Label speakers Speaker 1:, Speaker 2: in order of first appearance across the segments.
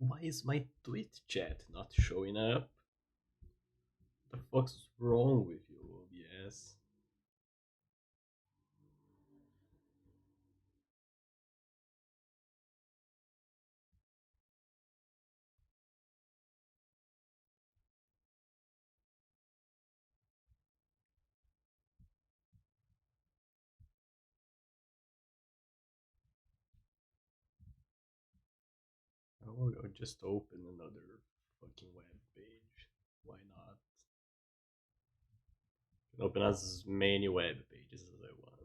Speaker 1: Why is my Twitch chat not showing up? What the fuck's wrong with you, OBS? I'll just open another fucking web page. Why not? I can open as many web pages as I want.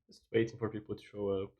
Speaker 1: Just waiting for people to show up.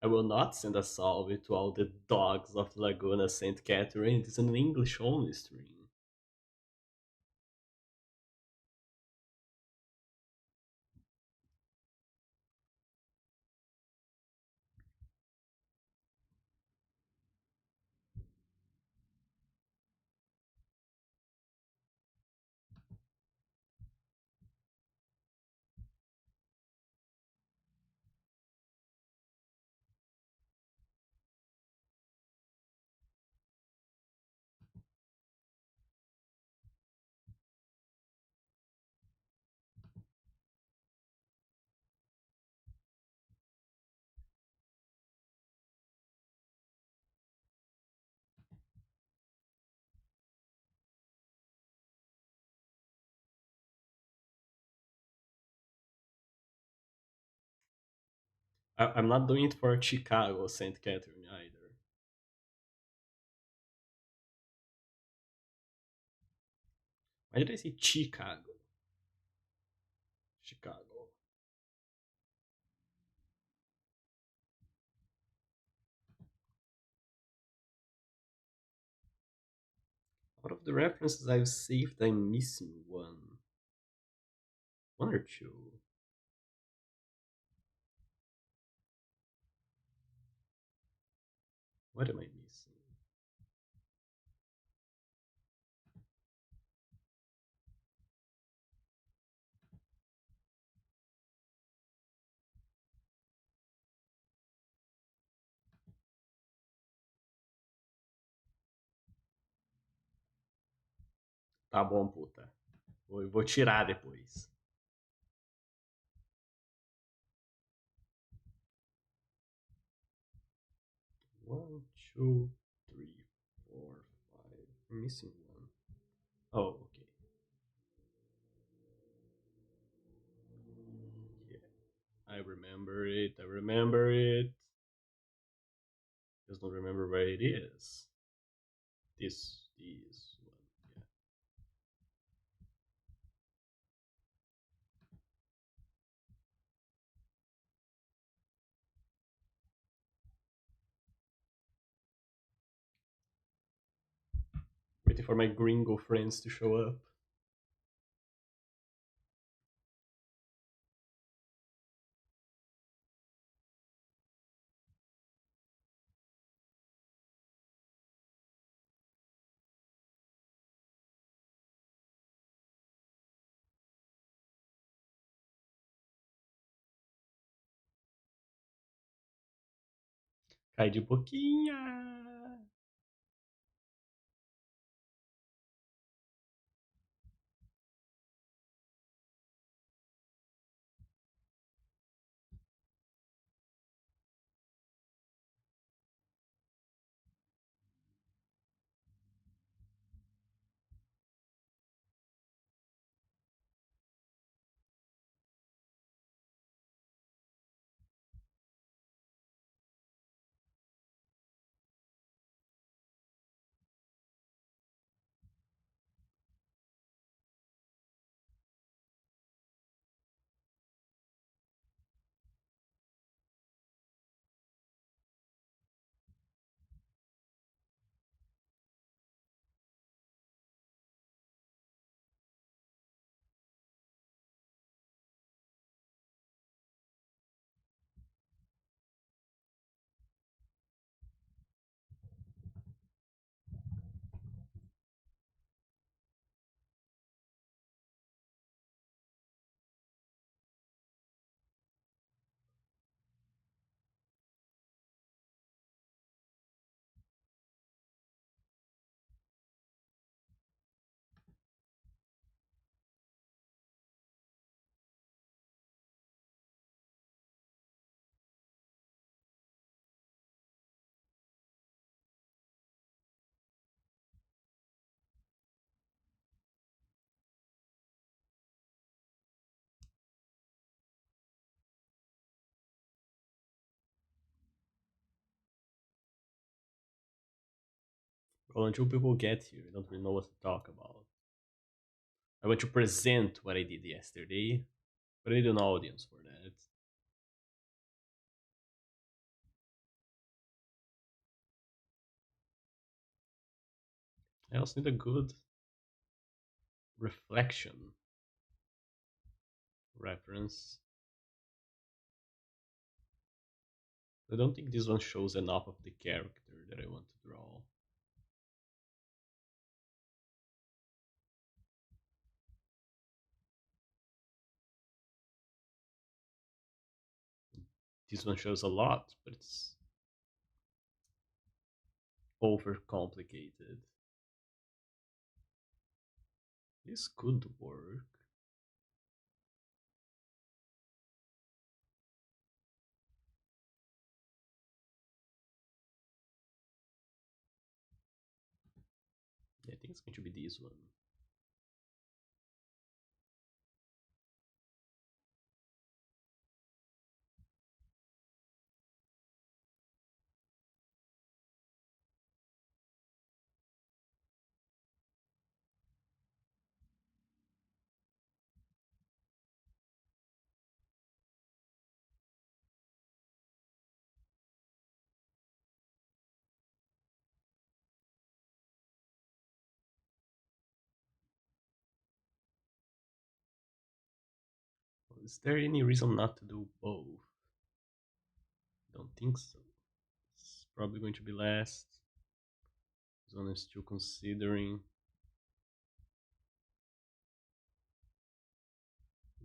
Speaker 1: I will not send a salve to all the dogs of Laguna St. Catherine. It is an English only stream. I'm not doing it for Chicago, St. Catherine either. Why did I say Chicago? Chicago. Out of the references I've saved, I'm missing one. One or two. What am I missing? Tá bom, puta. Vou tirar depois. One, two, three, four, five. I'm missing one. Oh, okay. Yeah, I remember it. I remember it. Just don't remember where it is. This one. Yeah. Waiting for my gringo friends to show up. Cai de boquinha. Well, until people get here, I don't really know what to talk about. I want to present what I did yesterday, but I need an audience for that. I also need a good reflection reference. I don't think this one shows enough of the character that I want to draw. This one shows a lot, but it's over complicated. This could work. I think it's going to be this one. is there any reason not to do both? Don't think so. It's probably going to be last. This one is still considering.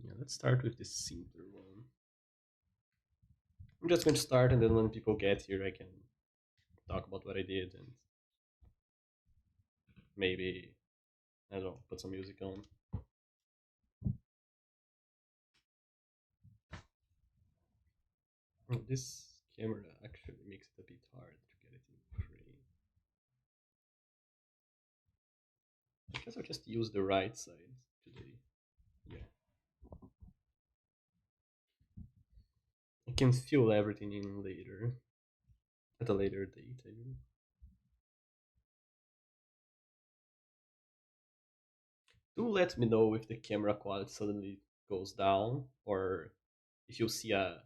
Speaker 1: Yeah, let's start with the simpler one. I'm just going to start, and then when people get here, I can talk about what I did and maybe, I don't know, put some music on. This camera actually makes it a bit hard to get it in frame. I guess I'll just use the right side today. Yeah. I can fill everything in later. At a later date, I mean. Do let me know if the camera quality suddenly goes down or if you see a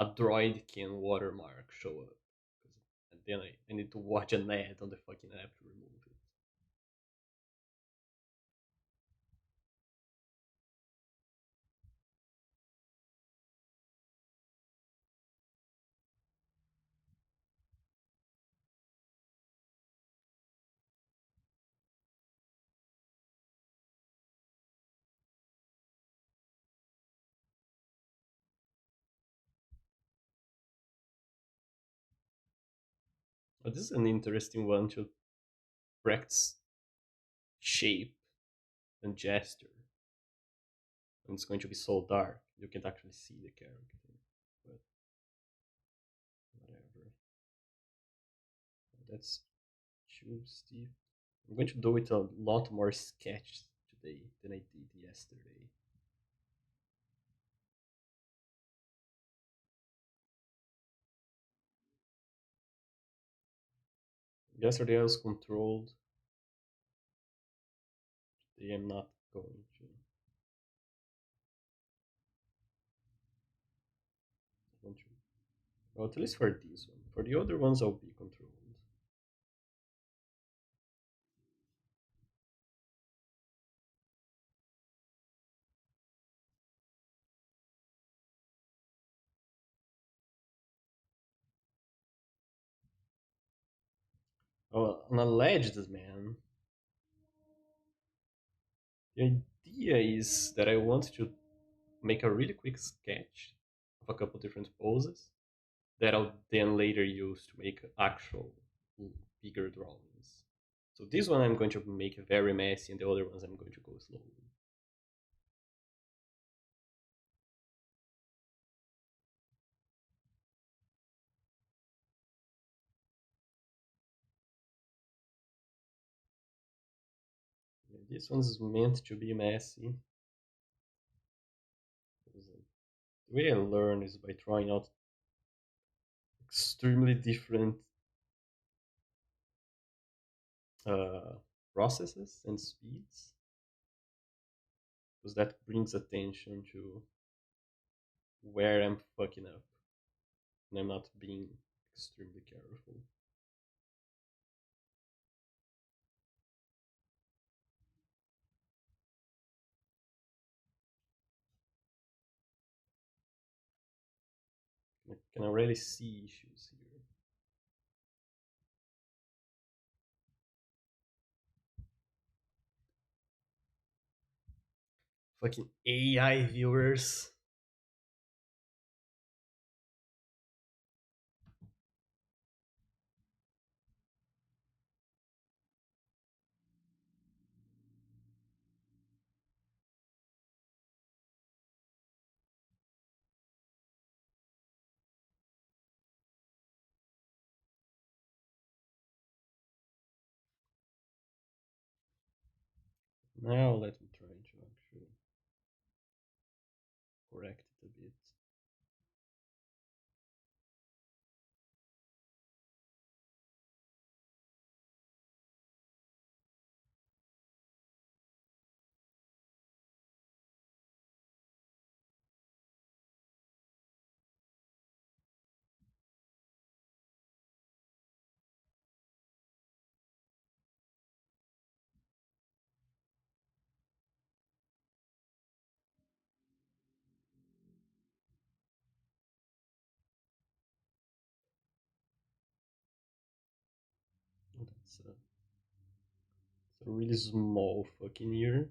Speaker 1: droid can watermark show up. And then I need to watch an ad on the fucking app to remove it. But this is an interesting one to practice shape and gesture. And it's going to be so dark you can't actually see the character. But whatever. That's too steep. I'm going to do it a lot more sketch today than I did yesterday. Yesterday I was controlled. Today I'm not going to. Well, at least for this one. For the other ones, I'll be controlled. Oh, an alleged man. The idea is that I want to make a really quick sketch of a couple different poses that I'll then later use to make actual bigger drawings. So this one I'm going to make very messy, and the other ones I'm going to go slowly. Yeah, this one's meant to be messy. The way I learn is by trying out extremely different uh, processes and speeds, because that brings attention to where I'm fucking up and I'm not being extremely careful. I can already see issues here. Fucking AI viewers. Now let me try to actually correct it a bit. It's a really small fucking ear.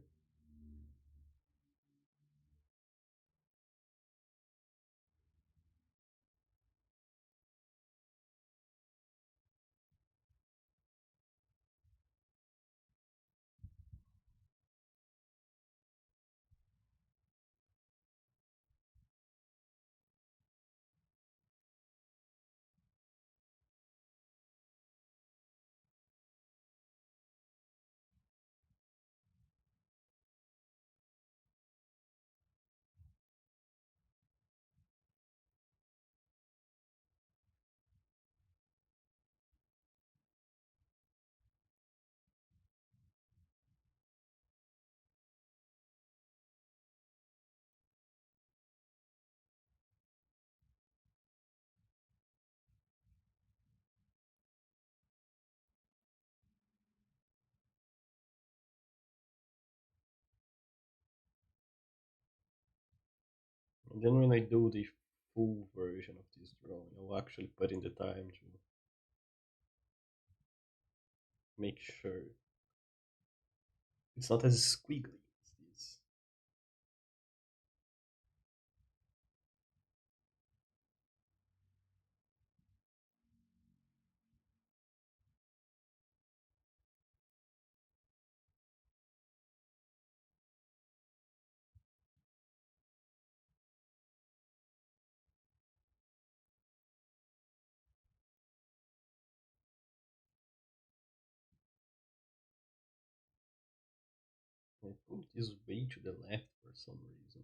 Speaker 1: And then when I do the full version of this drawing, I'll actually put in the time to make sure it's not as squiggly as this. I put this way to the left for some reason.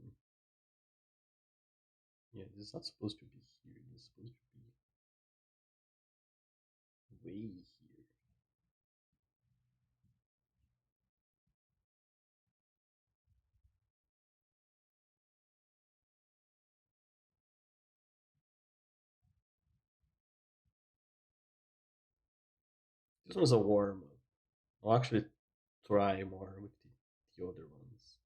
Speaker 1: Yeah, this is not supposed to be here. This is supposed to be way here. This one's a warm up. I'll actually try more with the other ones.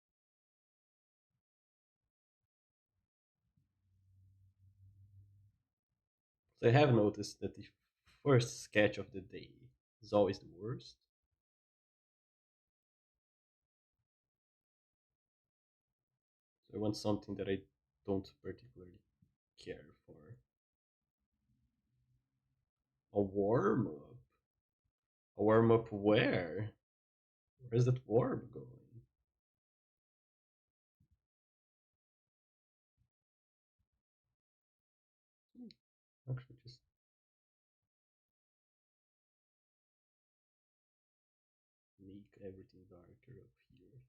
Speaker 1: So I have noticed that the first sketch of the day is always the worst. So I want something that I don't particularly care for. A warm up? A warm up where? Where's that warm going? Actually, just make everything darker up here.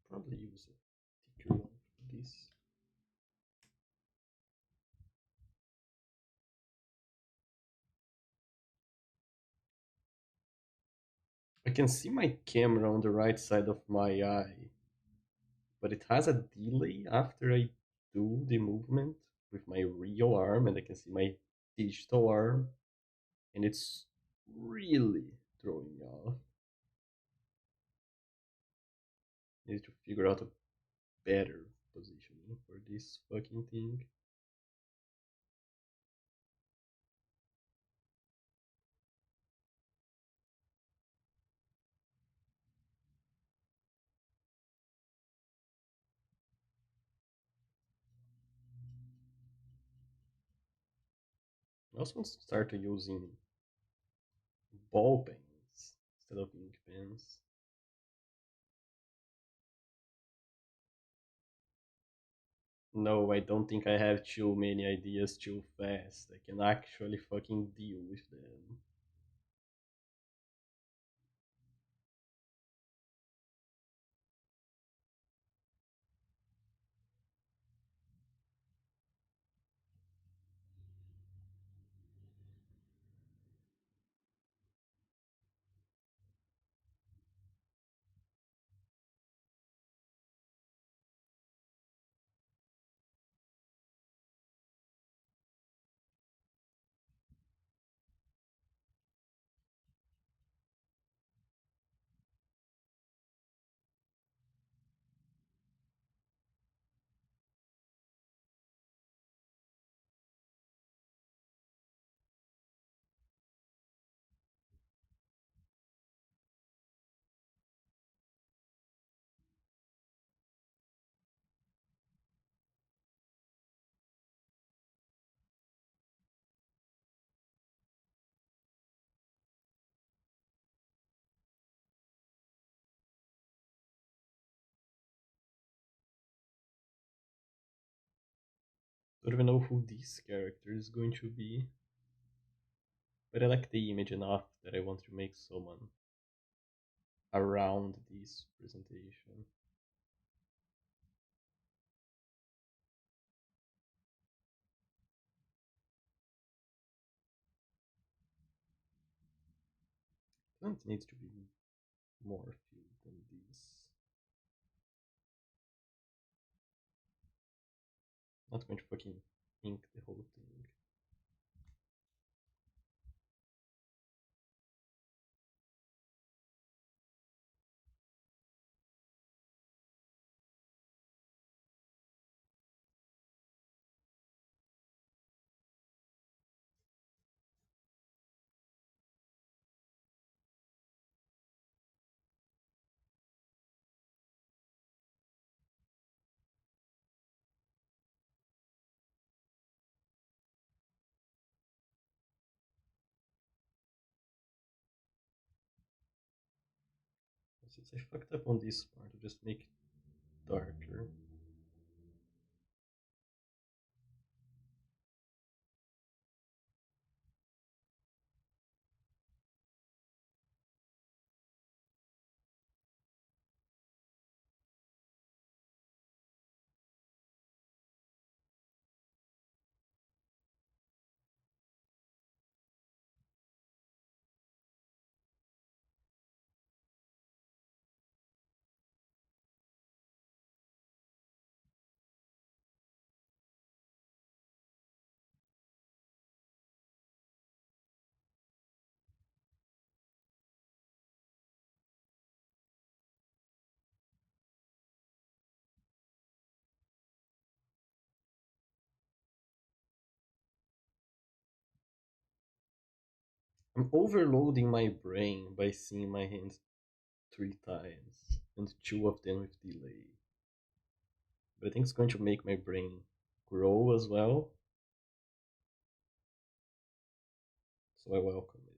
Speaker 1: Probably use a thicker one for this. I can see my camera on the right side of my eye, but it has a delay after I do the movement with my real arm, and I can see my digital arm, and it's really throwing me off. I need to figure out a better positioning for this fucking thing. I also want to start using ball pens instead of ink pens. No, I don't think I have too many ideas too fast. I can actually fucking deal with them. Don't even know who this character is going to be, but I like the image enough that I want to make someone around this presentation. It needs to be more filled than this. Not going to fucking ink the whole thing. Since I fucked up on this part, I'll just make it darker. I'm overloading my brain by seeing my hands 3 times, and 2 of them with delay. But I think it's going to make my brain grow as well, so I welcome it.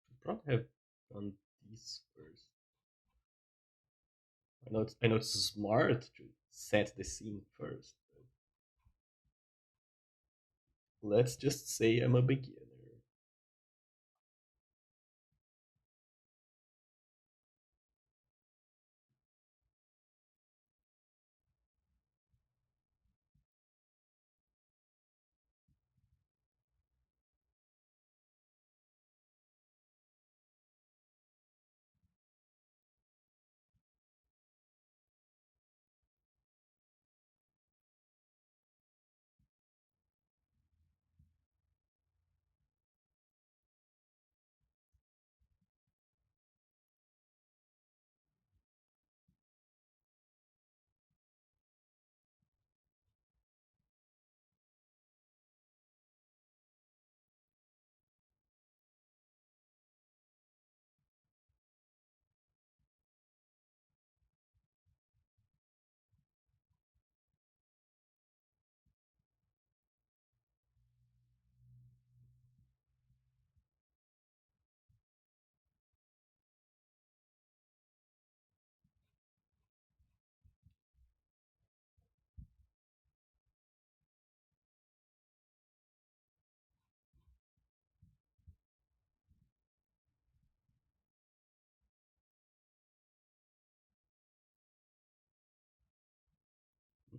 Speaker 1: Should probably have done this first. I know it's smart to set the scene first. Let's just say I'm a beginner.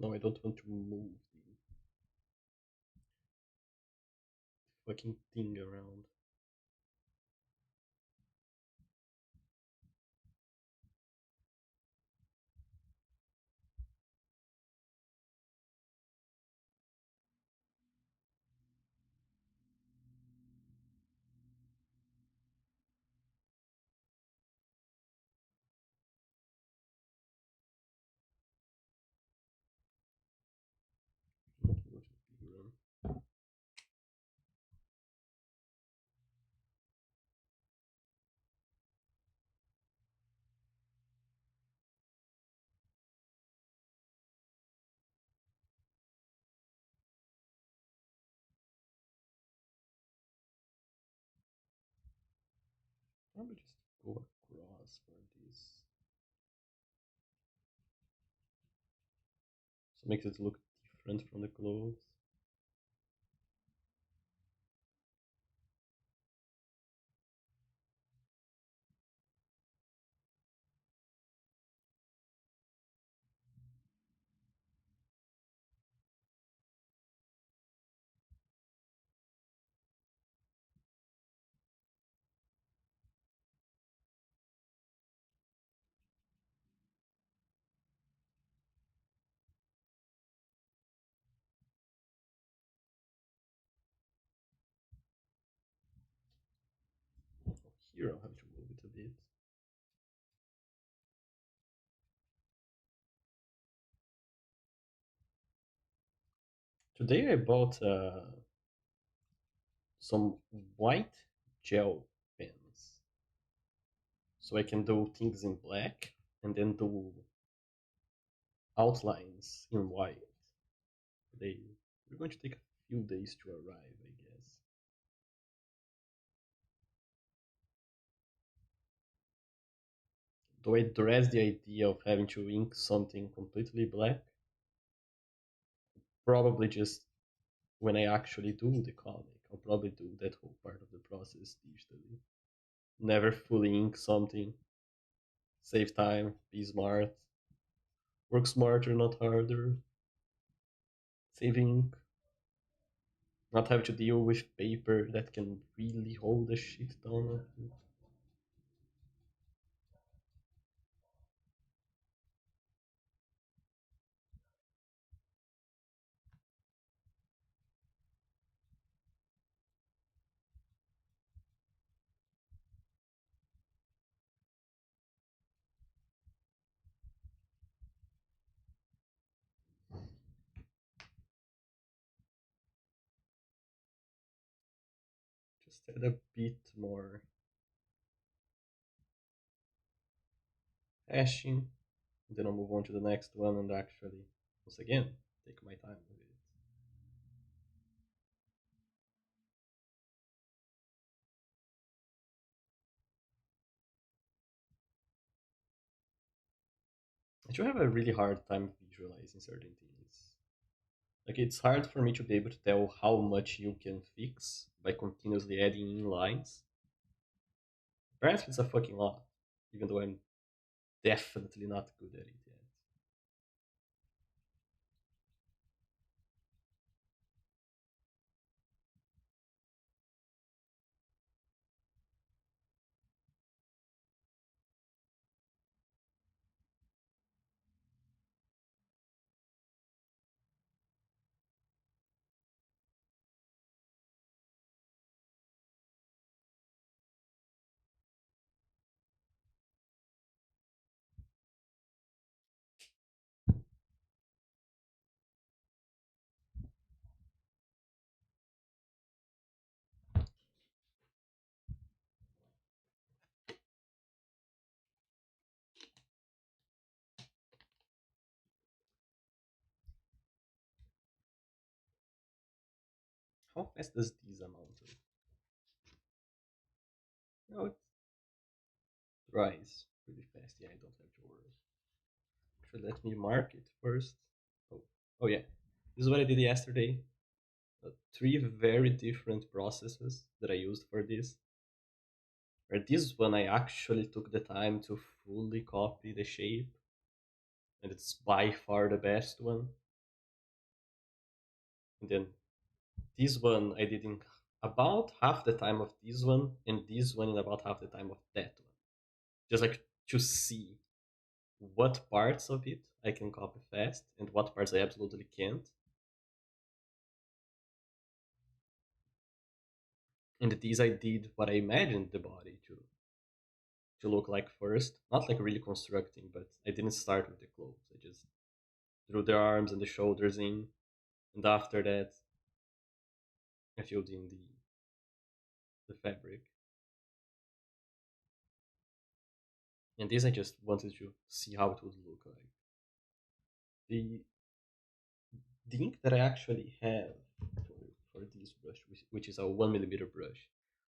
Speaker 1: No, I don't want to move the fucking thing around. Not go to the big room. Probably just go across for this. So makes it look different from the clothes. Oh, here I'll have to move it a bit. Today I bought some white gel pens, so I can do things in black and then do outlines in white. We're going to take a few days to arrive, I guess. Though I dread the idea of having to ink something completely black, probably just when I actually do the comic, I'll probably do that whole part of the process digitally. Never fully ink something. Save time, be smart, work smarter, not harder. Save ink, not have to deal with paper that can really hold a shit ton of it. Just add a bit more hashing, then I'll move on to the next one and actually, once again, take my time with it. I do have a really hard time visualizing certain things. Like, it's hard for me to be able to tell how much you can fix by continuously adding in lines. Perhaps it's a fucking lot, even though I'm definitely not good at it yet. How fast does this amount of? No, it dries pretty fast. Yeah, I don't have to worry. Actually, let me mark it first. Oh, oh yeah. This is what I did yesterday. Three very different processes that I used for this. For this one, I actually took the time to fully copy the shape, and it's by far the best one. And then this one I did in about half the time of this one, and this one in about half the time of that one. Just like to see what parts of it I can copy fast and what parts I absolutely can't. And this I did what I imagined the body to look like first. Not like really constructing, but I didn't start with the clothes. I just drew the arms and the shoulders in, and after that I filled in the fabric. And this I just wanted to see how it would look like. The the ink that I actually have for this brush, which is a 1 millimeter brush,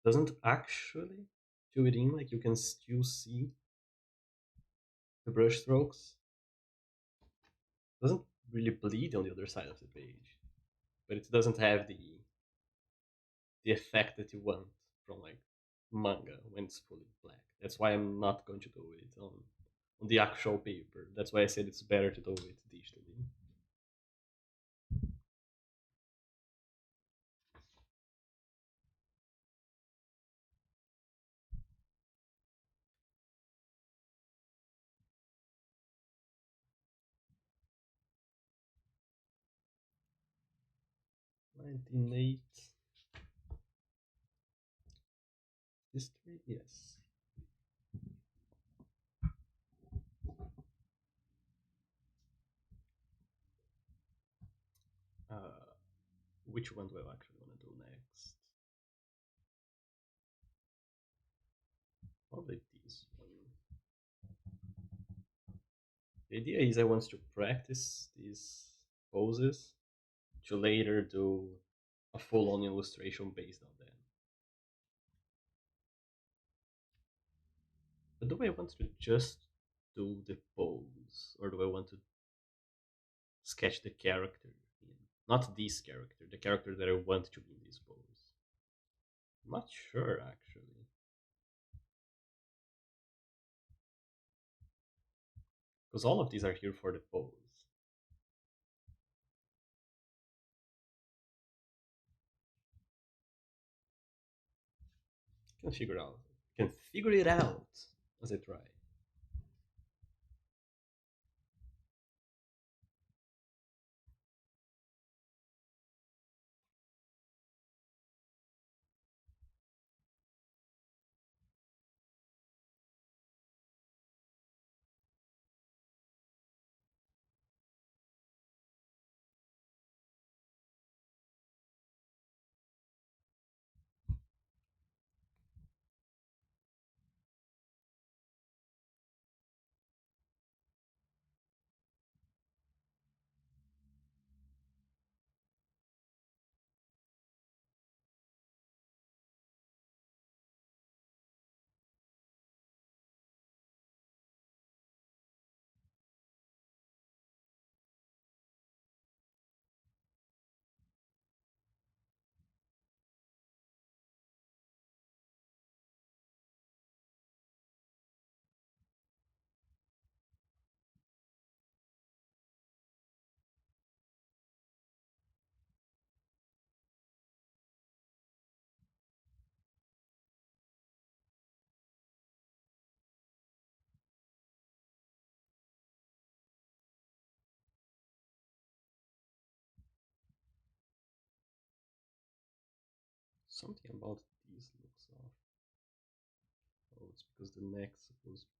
Speaker 1: doesn't actually fill it in. Like you can still see the brush strokes. Doesn't really bleed on the other side of the page, but it doesn't have the effect that you want from like manga when it's fully black. That's why I'm not going to do it on the actual paper. That's why I said it's better to do it digitally. 1908 history, yes. Uh, which one do I actually want to do next? Probably this one. The idea is I want to practice these poses to later do a full-on illustration based on them. But do I want to just do the pose, or do I want to sketch the character? Not this character, the character that I want to be in this pose. I'm not sure actually. Because all of these are here for the pose. Can figure out. Can figure it out as I try. Something about these looks off. Oh, it's because the neck's supposed to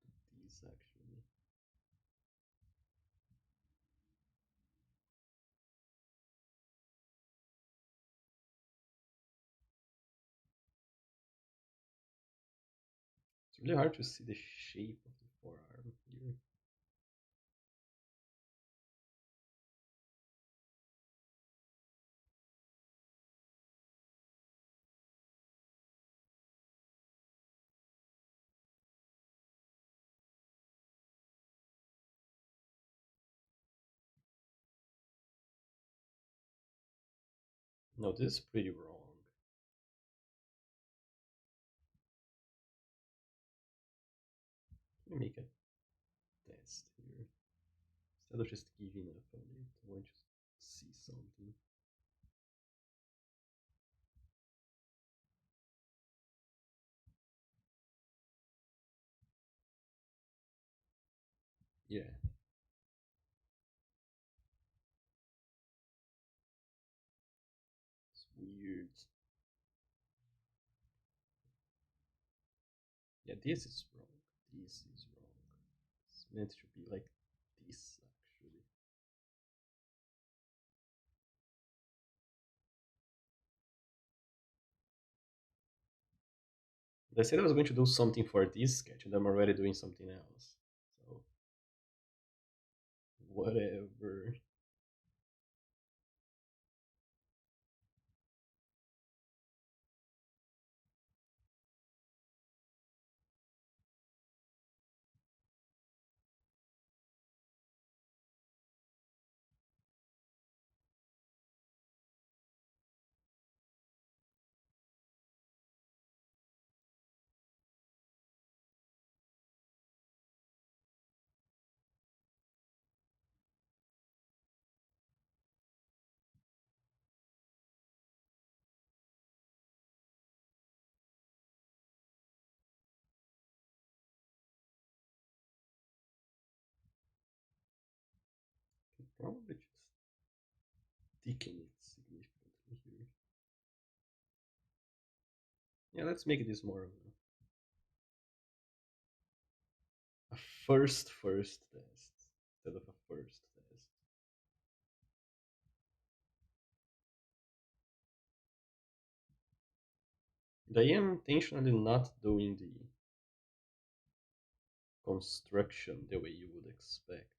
Speaker 1: be this actually. It's really hard to see the shape of the forearm here. No, this is pretty wrong. Let me make a test here. Instead of just giving up on it, I want to see something. Yeah, it's weird. Yeah, this is wrong. This is wrong. It's meant to be like this, actually. But I said I was going to do something for this sketch, and I'm already doing something else. So, whatever. Probably just thicken it significantly here. Yeah, let's make this more of a first test instead of a first test. And I am intentionally not doing the construction the way you would expect,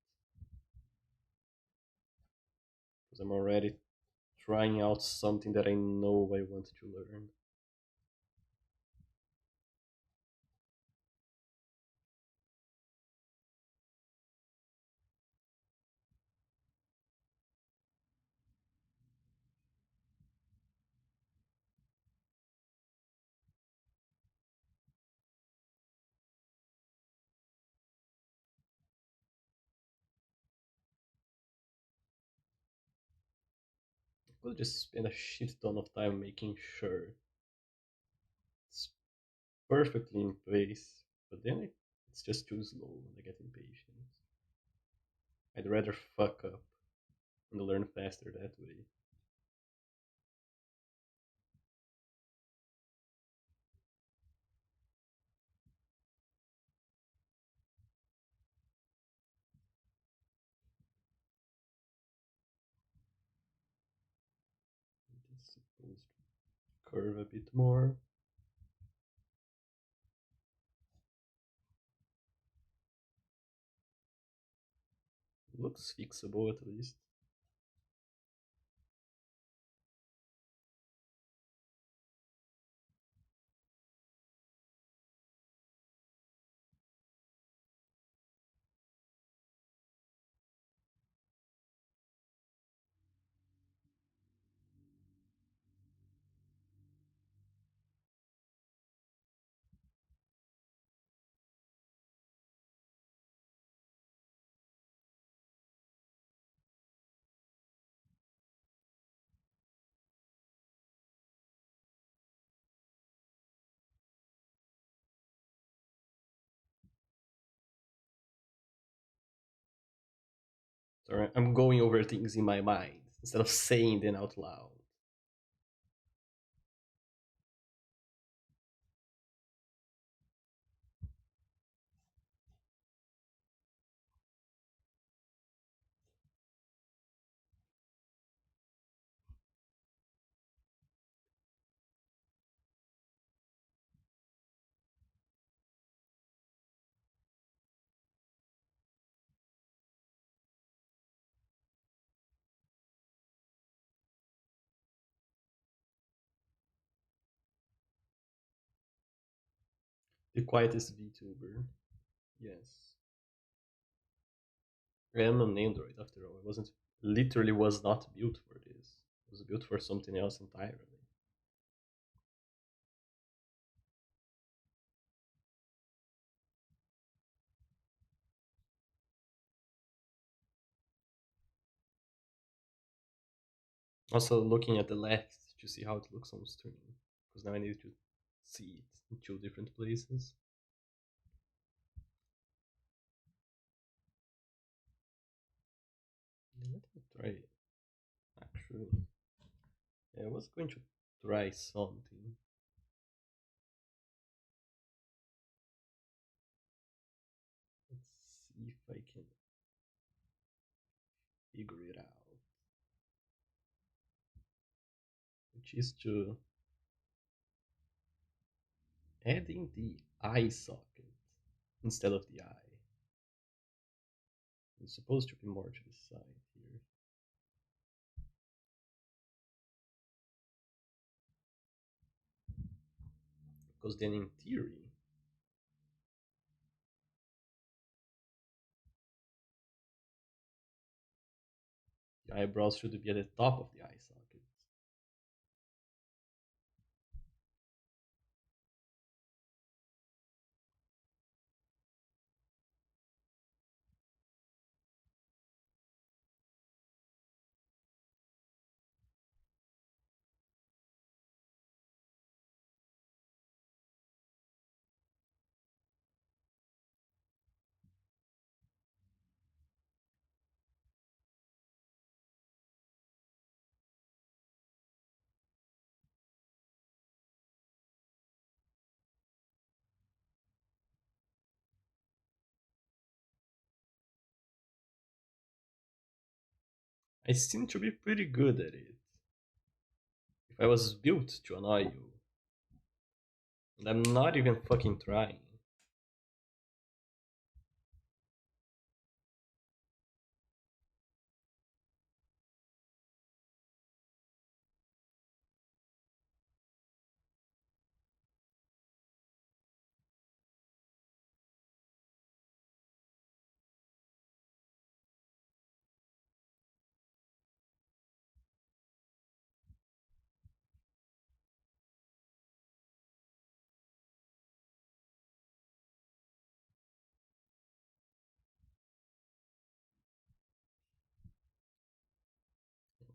Speaker 1: because I'm already trying out something that I know I want to learn. I could just spend a shit ton of time making sure it's perfectly in place, but then it's just too slow and I get impatient. I'd rather fuck up and learn faster that way. It's supposed to curve a bit more. Looks fixable at least. Sorry, I'm going over things in my mind instead of saying them out loud. The quietest VTuber. Yes. I am an Android after all. It wasn't literally was not built for this. It was built for something else entirely. Also looking at the left to see how it looks on stream. Because now I need to see it in two different places. Right. Actually, I was going to try something. Let's see if I can figure it out. Which is to adding the eye socket instead of the eye. It's supposed to be more to the side here. Because then in theory, the eyebrows should be at the top of the eye socket. I seem to be pretty good at it. If I was built to annoy you, and I'm not even fucking trying.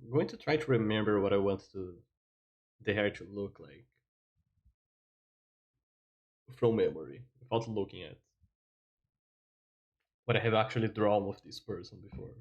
Speaker 1: I'm going to try to remember what I want the hair to look like from memory without looking at what I have actually drawn of this person before.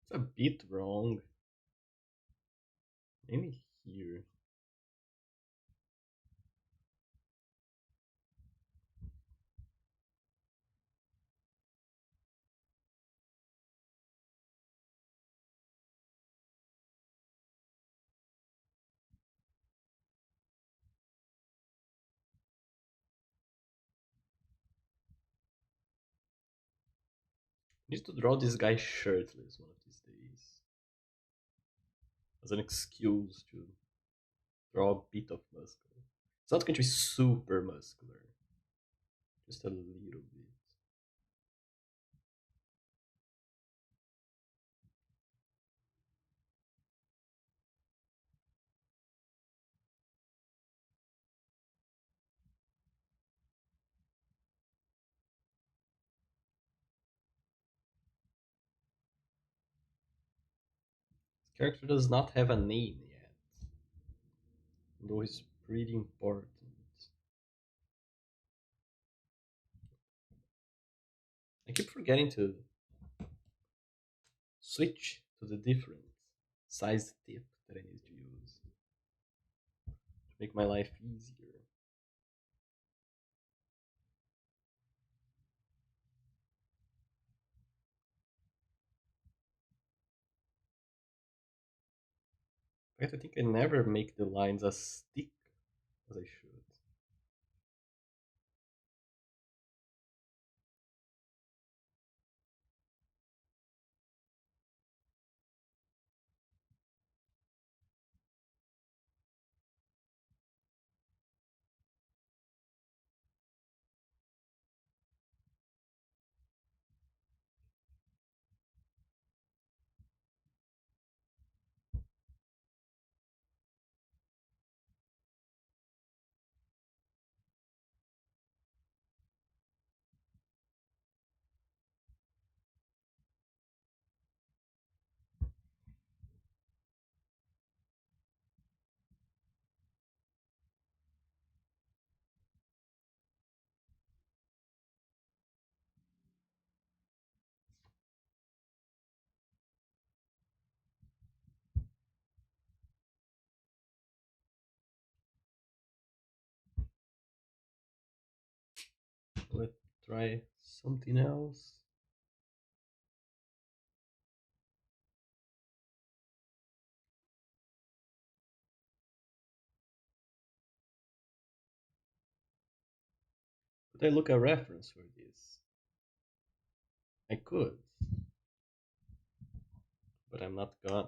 Speaker 1: It's a bit wrong. Maybe here. Need to draw this guy shirtless one of these days as an excuse to draw a bit of muscle. It's not going to be super muscular, just a little bit. This character does not have a name yet, though it's pretty important. I keep forgetting to switch to the different size tip that I need to use to make my life easier. In fact, I think I never make the lines as thick as I should. Let's try something else. Could I look a reference for this? I could, but I'm not gonna.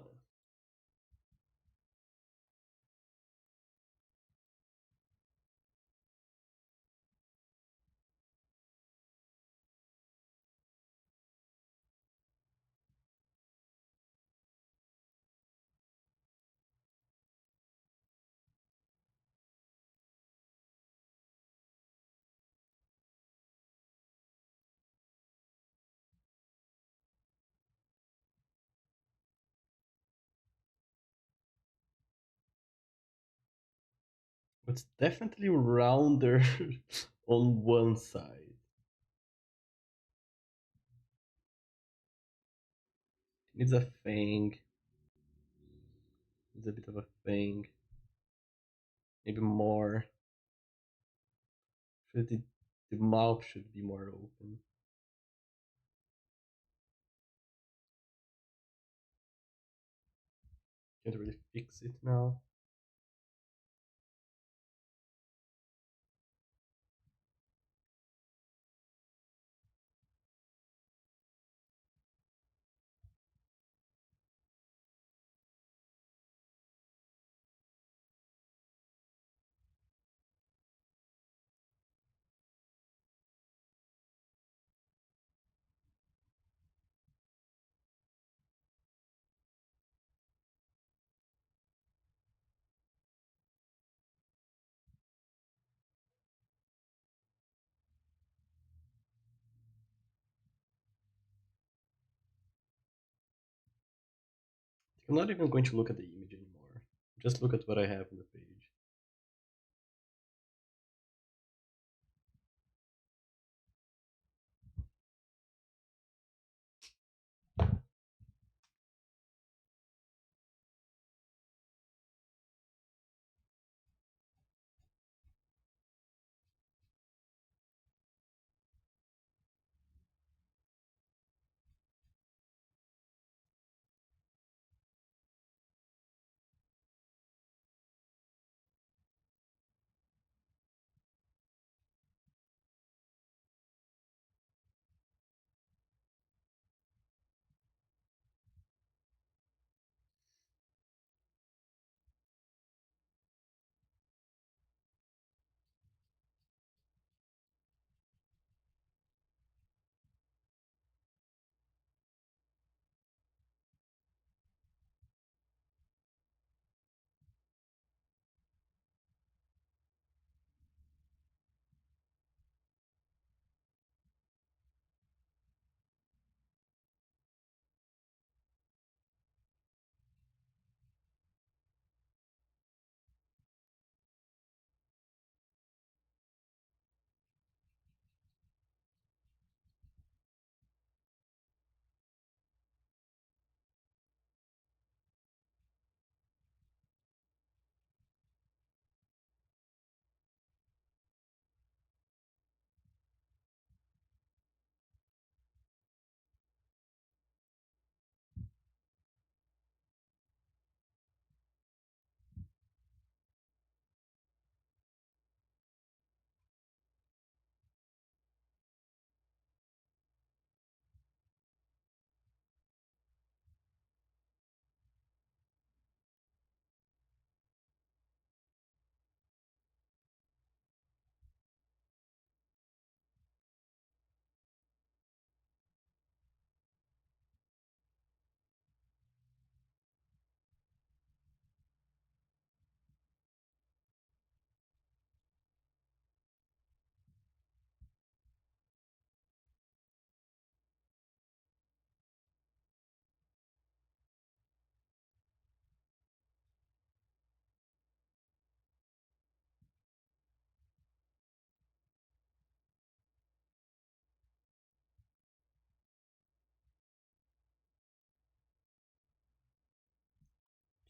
Speaker 1: It's definitely rounder on one side. Needs a fang. Needs a bit of a fang. Maybe more. The mouth should be more open. Can't really fix it now. I'm not even going to look at the image anymore. Just look at what I have on the page.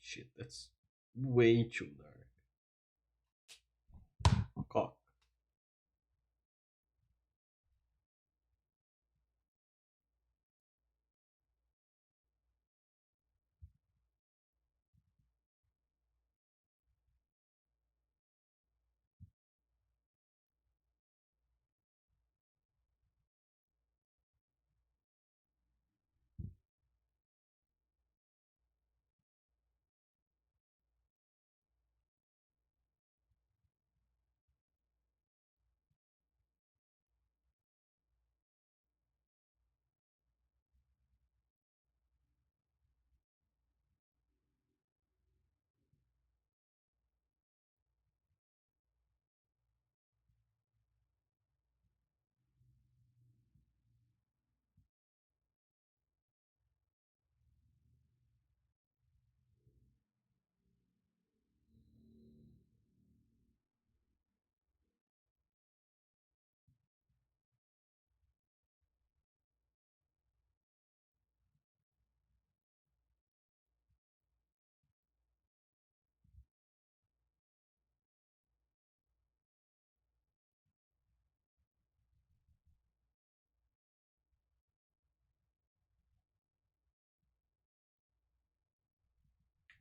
Speaker 1: Shit, that's way too dark. Cock.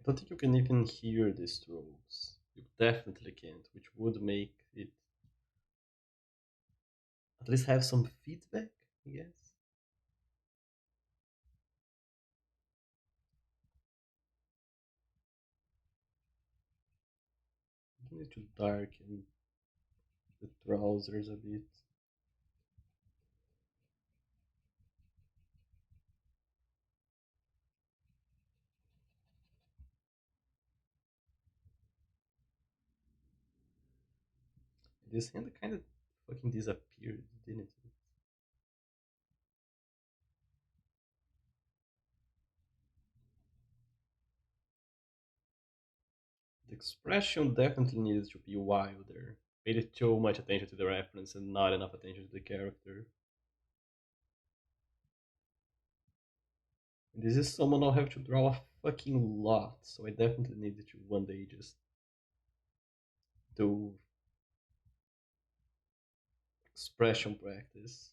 Speaker 1: I don't think you can even hear the strokes. You definitely can't, which would make it at least have some feedback, I guess. I need to darken the trousers a bit. This hand kind of fucking disappeared, didn't it? The expression definitely needed to be wilder. Paid too much attention to the reference and not enough attention to the character. And this is someone I'll have to draw a fucking lot, so I definitely needed to one day just do expression practice.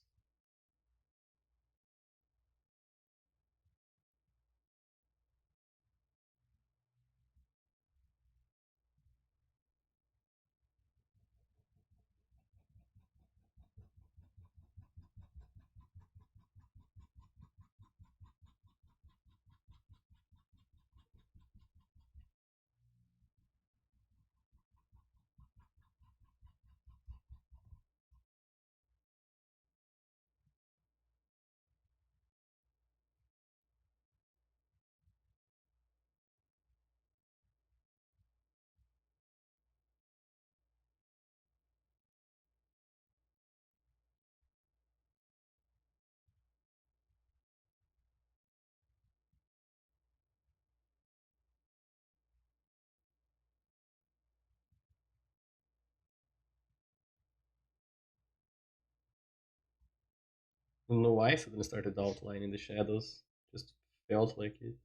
Speaker 1: I don't know why I suddenly started outlining the shadows. Just felt like it.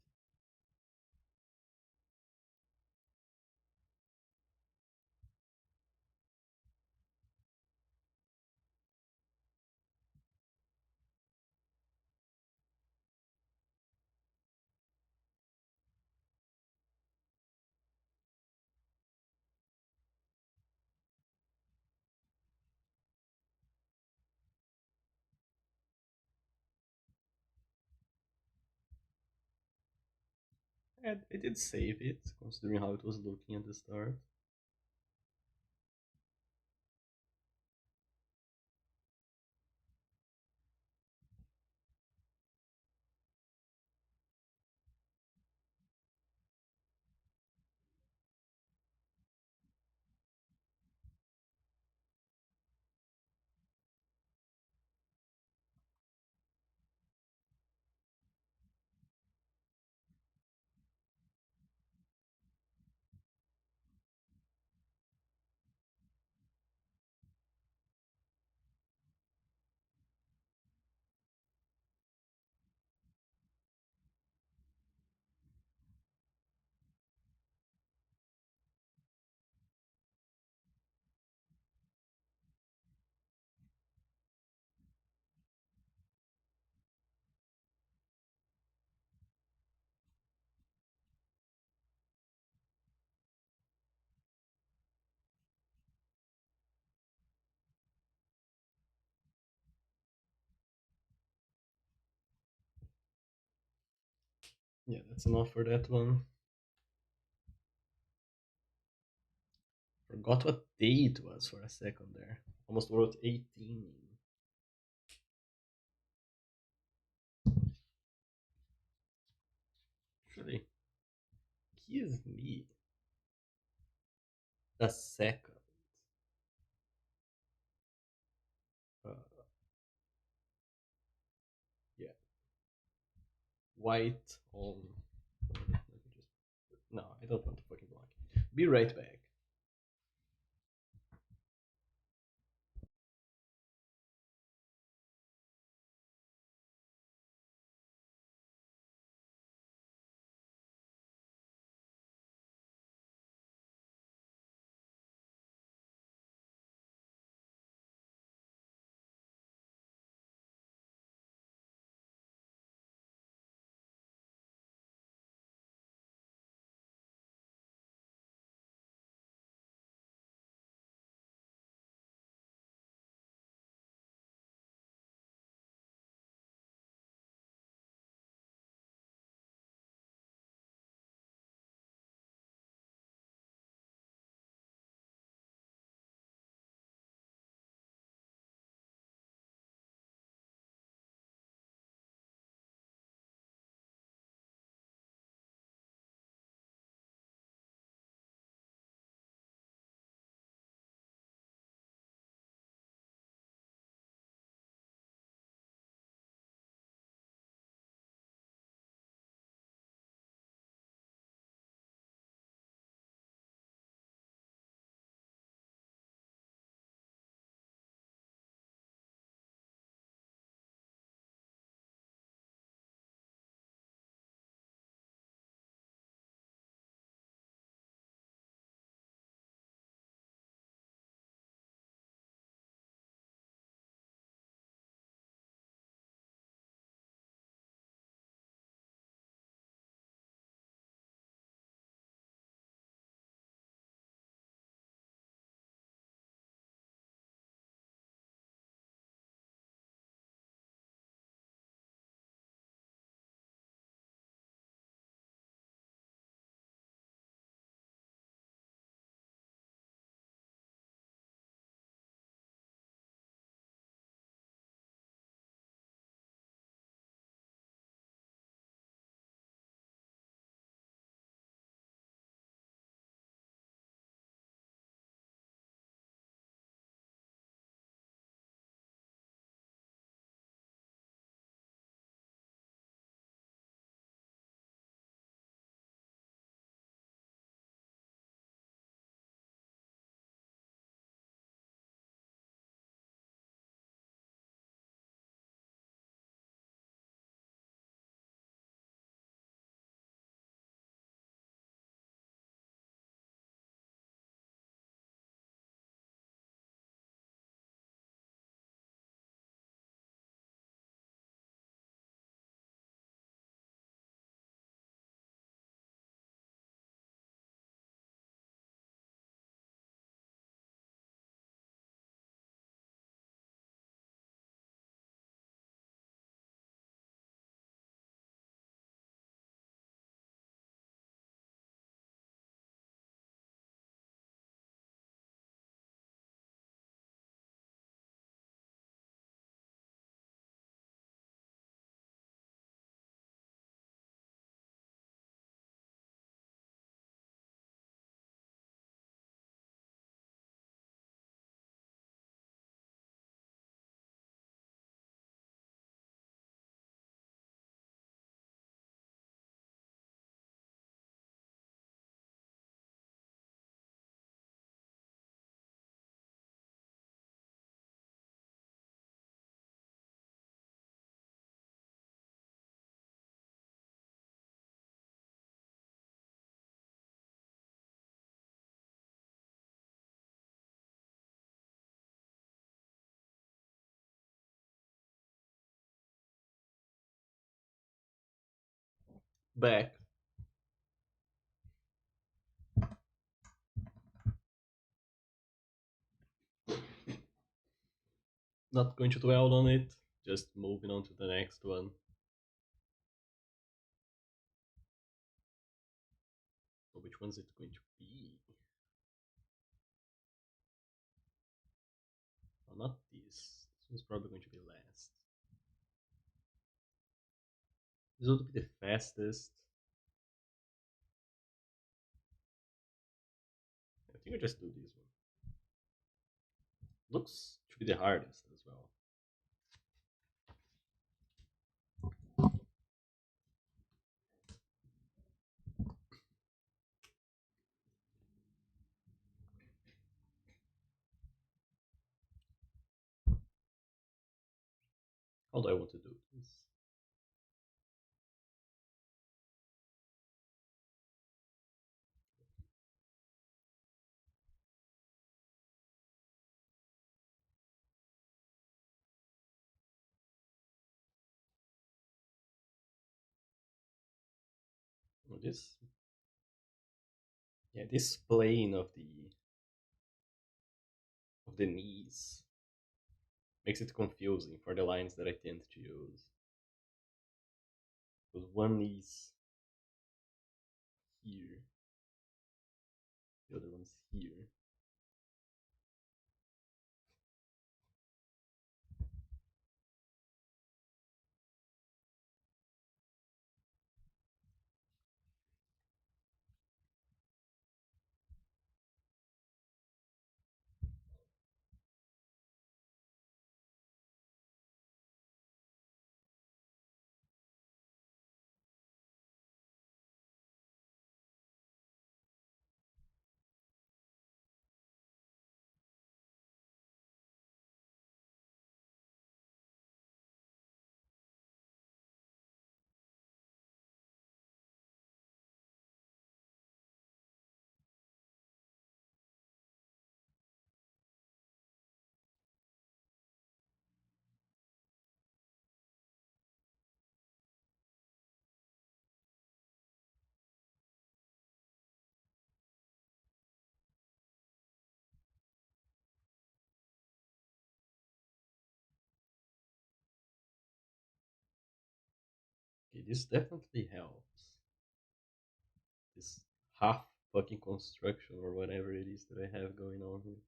Speaker 1: I did save it, considering how it was looking at the start. Yeah, that's enough for that one. Forgot what day it was for a second there. Almost wrote 18. Actually, give me a second. Uh, yeah, white on. Let me just. No, I don't want to fucking block. Be right back. Back. Not going to dwell on it. Just moving on to the next one. which one's it going to be? Oh, not this. This one's probably going to be last. This would be the fastest. I think I just do this one. Looks to be the hardest as well. How do I want to do this? Oh, this, yeah, this plane of the knees makes it confusing for the lines that I tend to use. Because one is here, the other one's here. Okay, this definitely helps. This half fucking construction or whatever it is that I have going on here.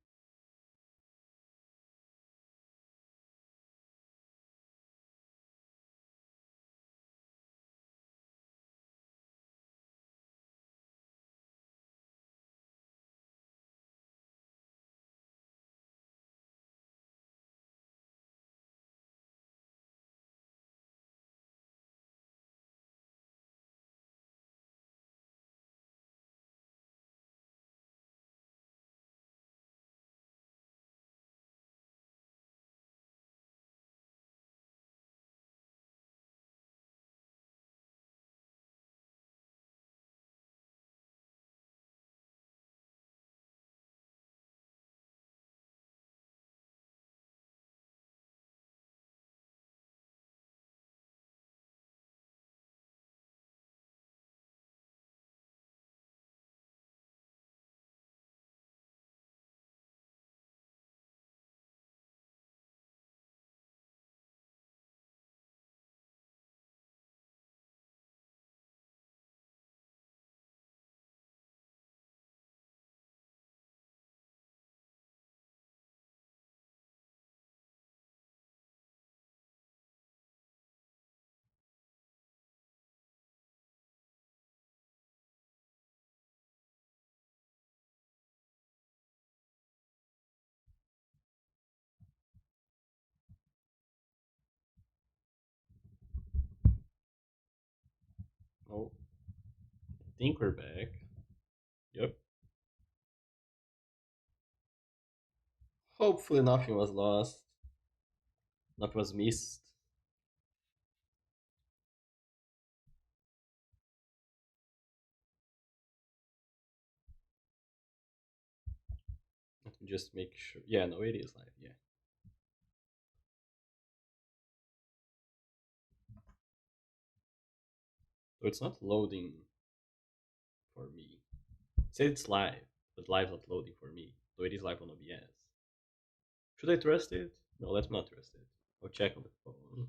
Speaker 1: Oh, I think we're back. Yep. Hopefully nothing was lost. Nothing was missed. Let me just make sure. Yeah, no, it is live. Yeah. So it's not loading for me. It says it's live, but live's not loading for me. So it is live on OBS. Should I trust it? No, let's not trust it. I'll check on the phone.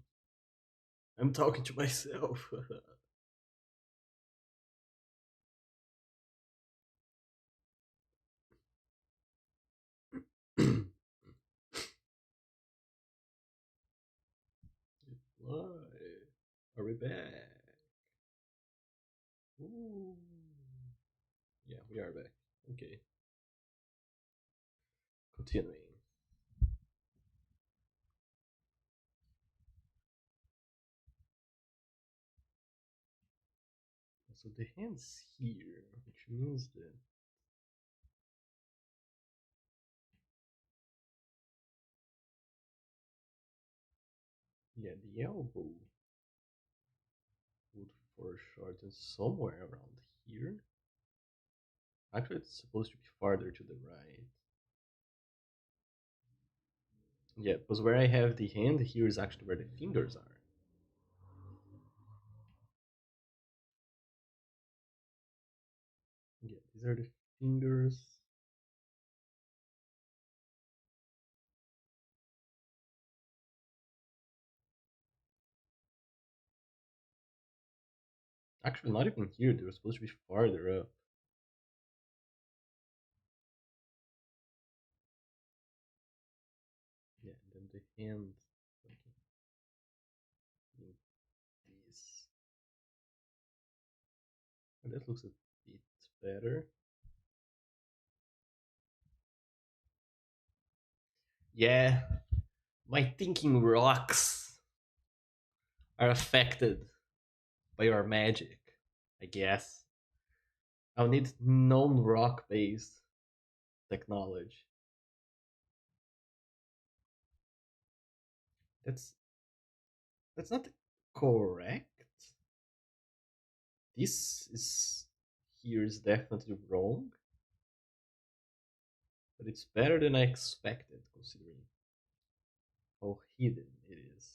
Speaker 1: I'm talking to myself. Why? Are we back? Ooh. Yeah, we are back. Okay. Continuing. So the hand's here, which means that yeah, the elbow would foreshorten somewhere around here. Actually, it's supposed to be farther to the right. Yeah, because where I have the hand here is actually where the fingers are. Yeah, these are the fingers. Actually, not even here. They were supposed to be farther up. Yeah, and then the hand. Okay. This. And that looks a bit better. Yeah, my thinking rocks are affected by your magic, I guess. I'll need non-rock based technology. That's that's not correct. This is here is definitely wrong, but it's better than I expected considering how hidden it is.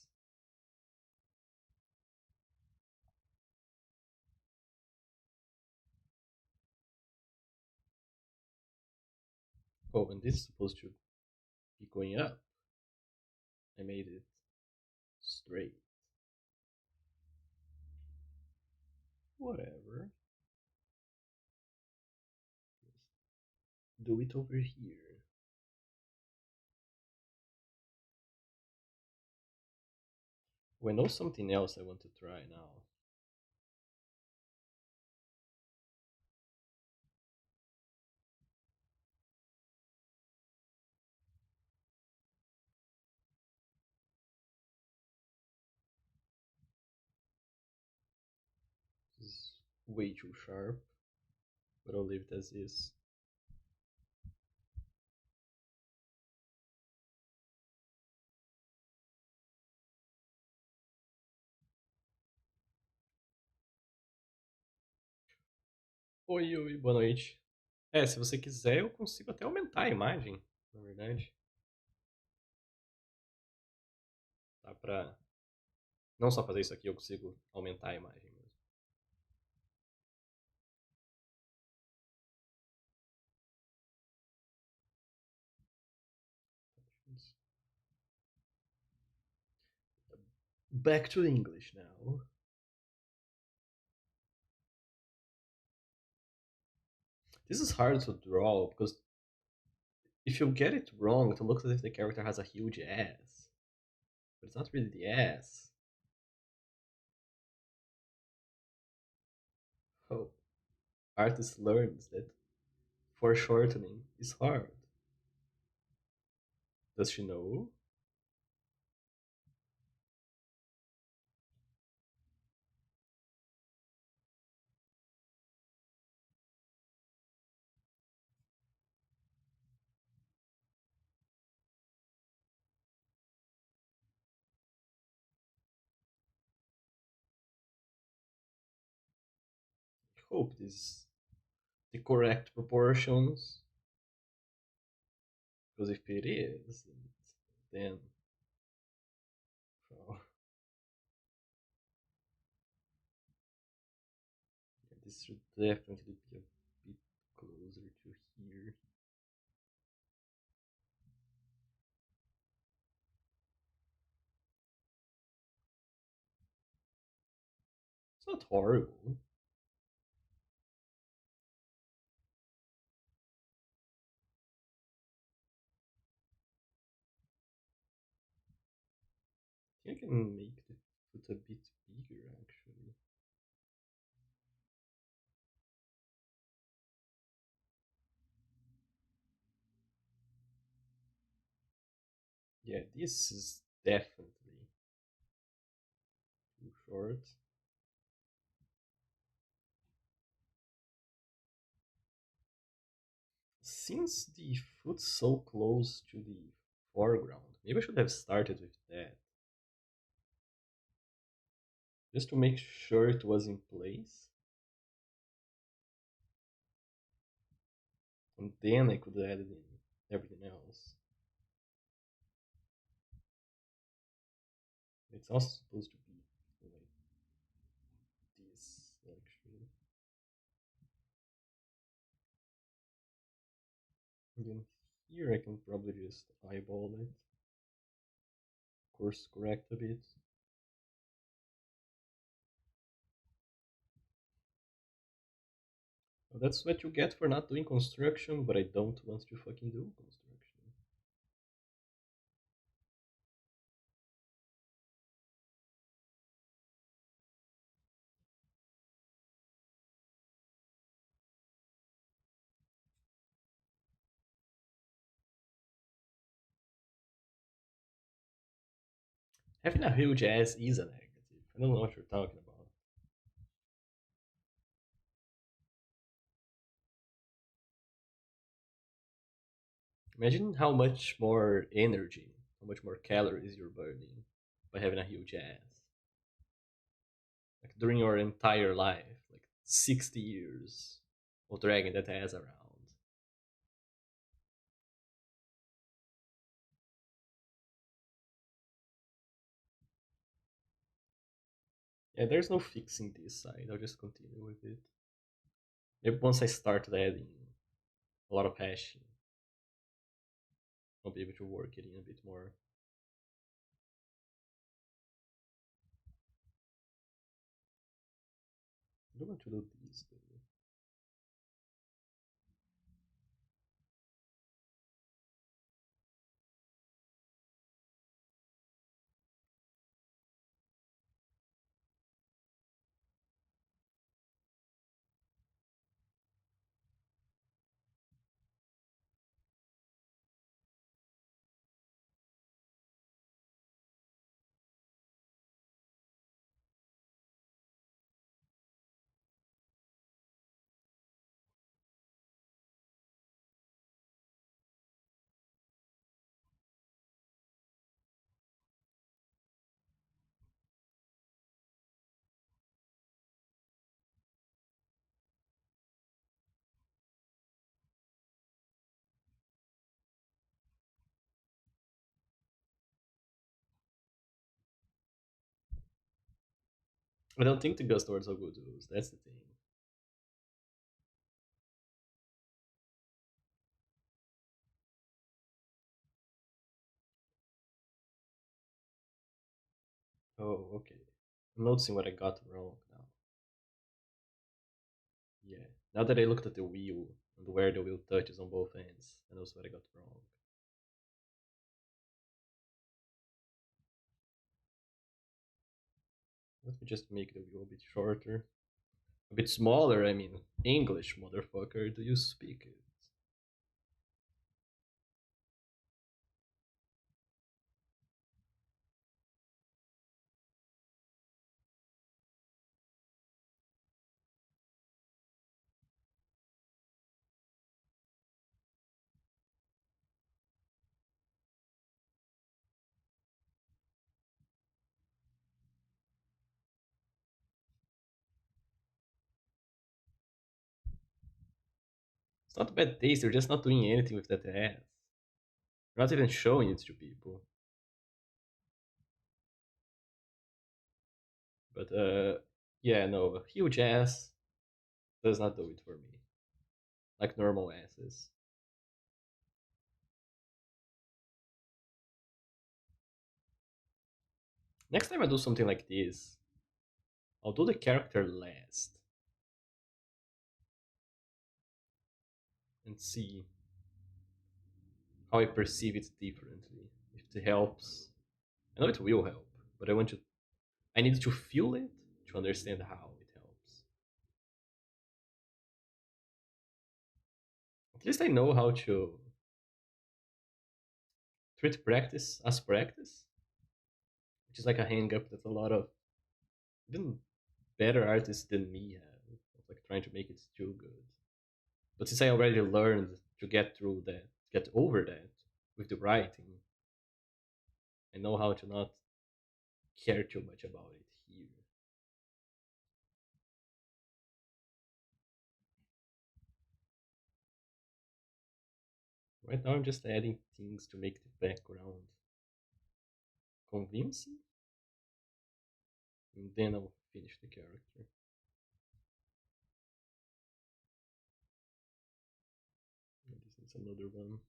Speaker 1: Oh, and this is supposed to be going up. I made it straight. Whatever. Just do it over here. Oh, I know something else I want to try now. This is way too sharp, but I'll leave it as is. Oi, oi, boa noite. É, se você quiser, eu consigo até aumentar a imagem, na verdade. Dá pra. Não só fazer isso aqui, eu consigo aumentar a imagem mesmo. Back to English now. This is hard to draw because if you get it wrong, it looks as if the character has a huge ass. But it's not really the ass. Oh, artist learns that foreshortening is hard. Does she know? I hope this is the correct proportions. Because if it is, then well, this should definitely be a bit closer to here. It's not horrible. think I can make the foot a bit bigger actually. Yeah, this is definitely too short. Since the foot's so close to the foreground, maybe I should have started with that. Just to make sure it was in place. And then I could add in everything else. It's also supposed to be like this, actually. And then here I can probably just eyeball it. Course correct a bit. Well, that's what you get for not doing construction, but I don't want to fucking do construction. Having a huge ass is a negative. I don't know what you're talking about. Imagine how much more energy, how much more calories you're burning by having a huge ass. Like during your entire life, like 60 years of dragging that ass around. Yeah, there's no fixing this side. I'll just continue with it. Maybe once I start adding a lot of hashing, I'll be able to work it in a bit more. I don't want to do these though. I don't think the ghost words are good rules. That's the thing. Oh, okay. I'm noticing what I got wrong now. Yeah. Now that I looked at the wheel and where the wheel touches on both ends, I noticed what I got wrong. Let me just make the wheel a bit shorter. A bit smaller, I mean. English, motherfucker. Do you speak it? It's not bad taste, you're just not doing anything with that ass. You're not even showing it to people. But yeah, no, a huge ass does not do it for me. Like normal asses. Next time I do something like this, I'll do the character last and see how I perceive it differently. If it helps. I know it will help. but I need to feel it to understand how it helps. At least I know how to treat practice as practice, which is like a hang up that a lot of even better artists than me have, of like trying to make it too good. But since I already learned to get through that, get over that with the writing, I know how to not care too much about it here. Right now, I'm just adding things to make the background convincing, and then I'll finish the character. And this is another one.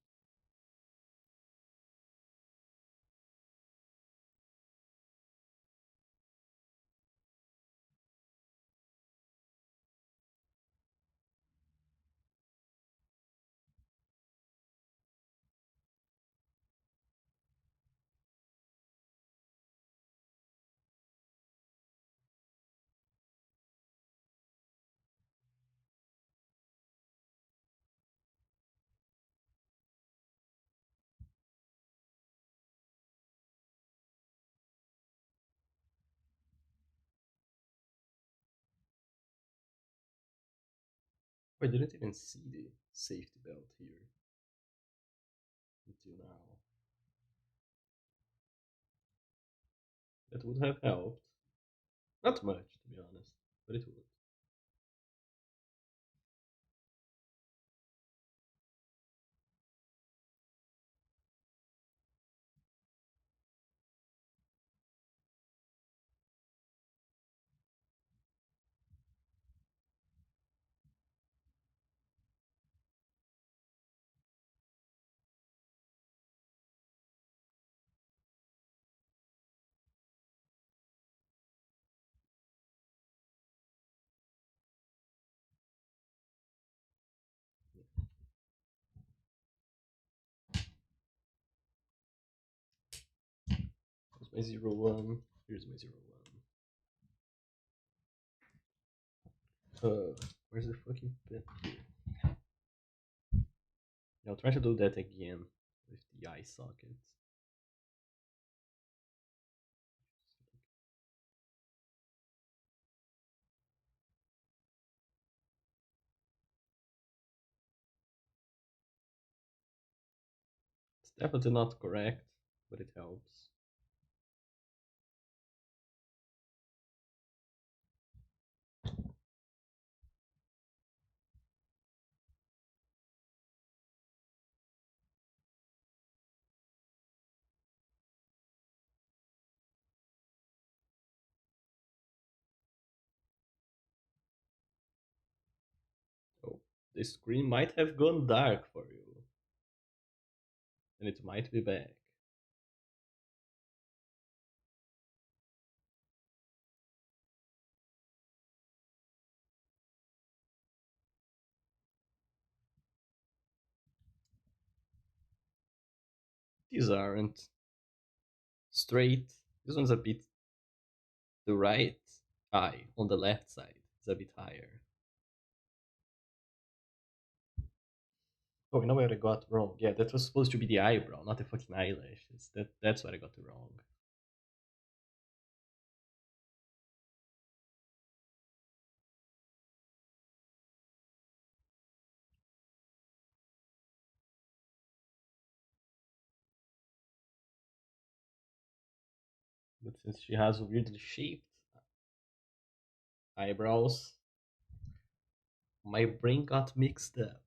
Speaker 1: Oh, I didn't even see the safety belt here until now. That would have helped. Not much, to be honest, but it would. Here's my 01. Here's my 01. Where's the fucking pen here? I'll try to do that again with the eye sockets. It's definitely not correct, but it helps. So the screen might have gone dark for you, and it might be back. These aren't straight. This one's a bit. The right eye on the left side is a bit higher. Oh, you know what I got wrong? Yeah, that was supposed to be the eyebrow, not the fucking eyelashes. That's what I got wrong. But since she has weirdly shaped eyebrows, my brain got mixed up.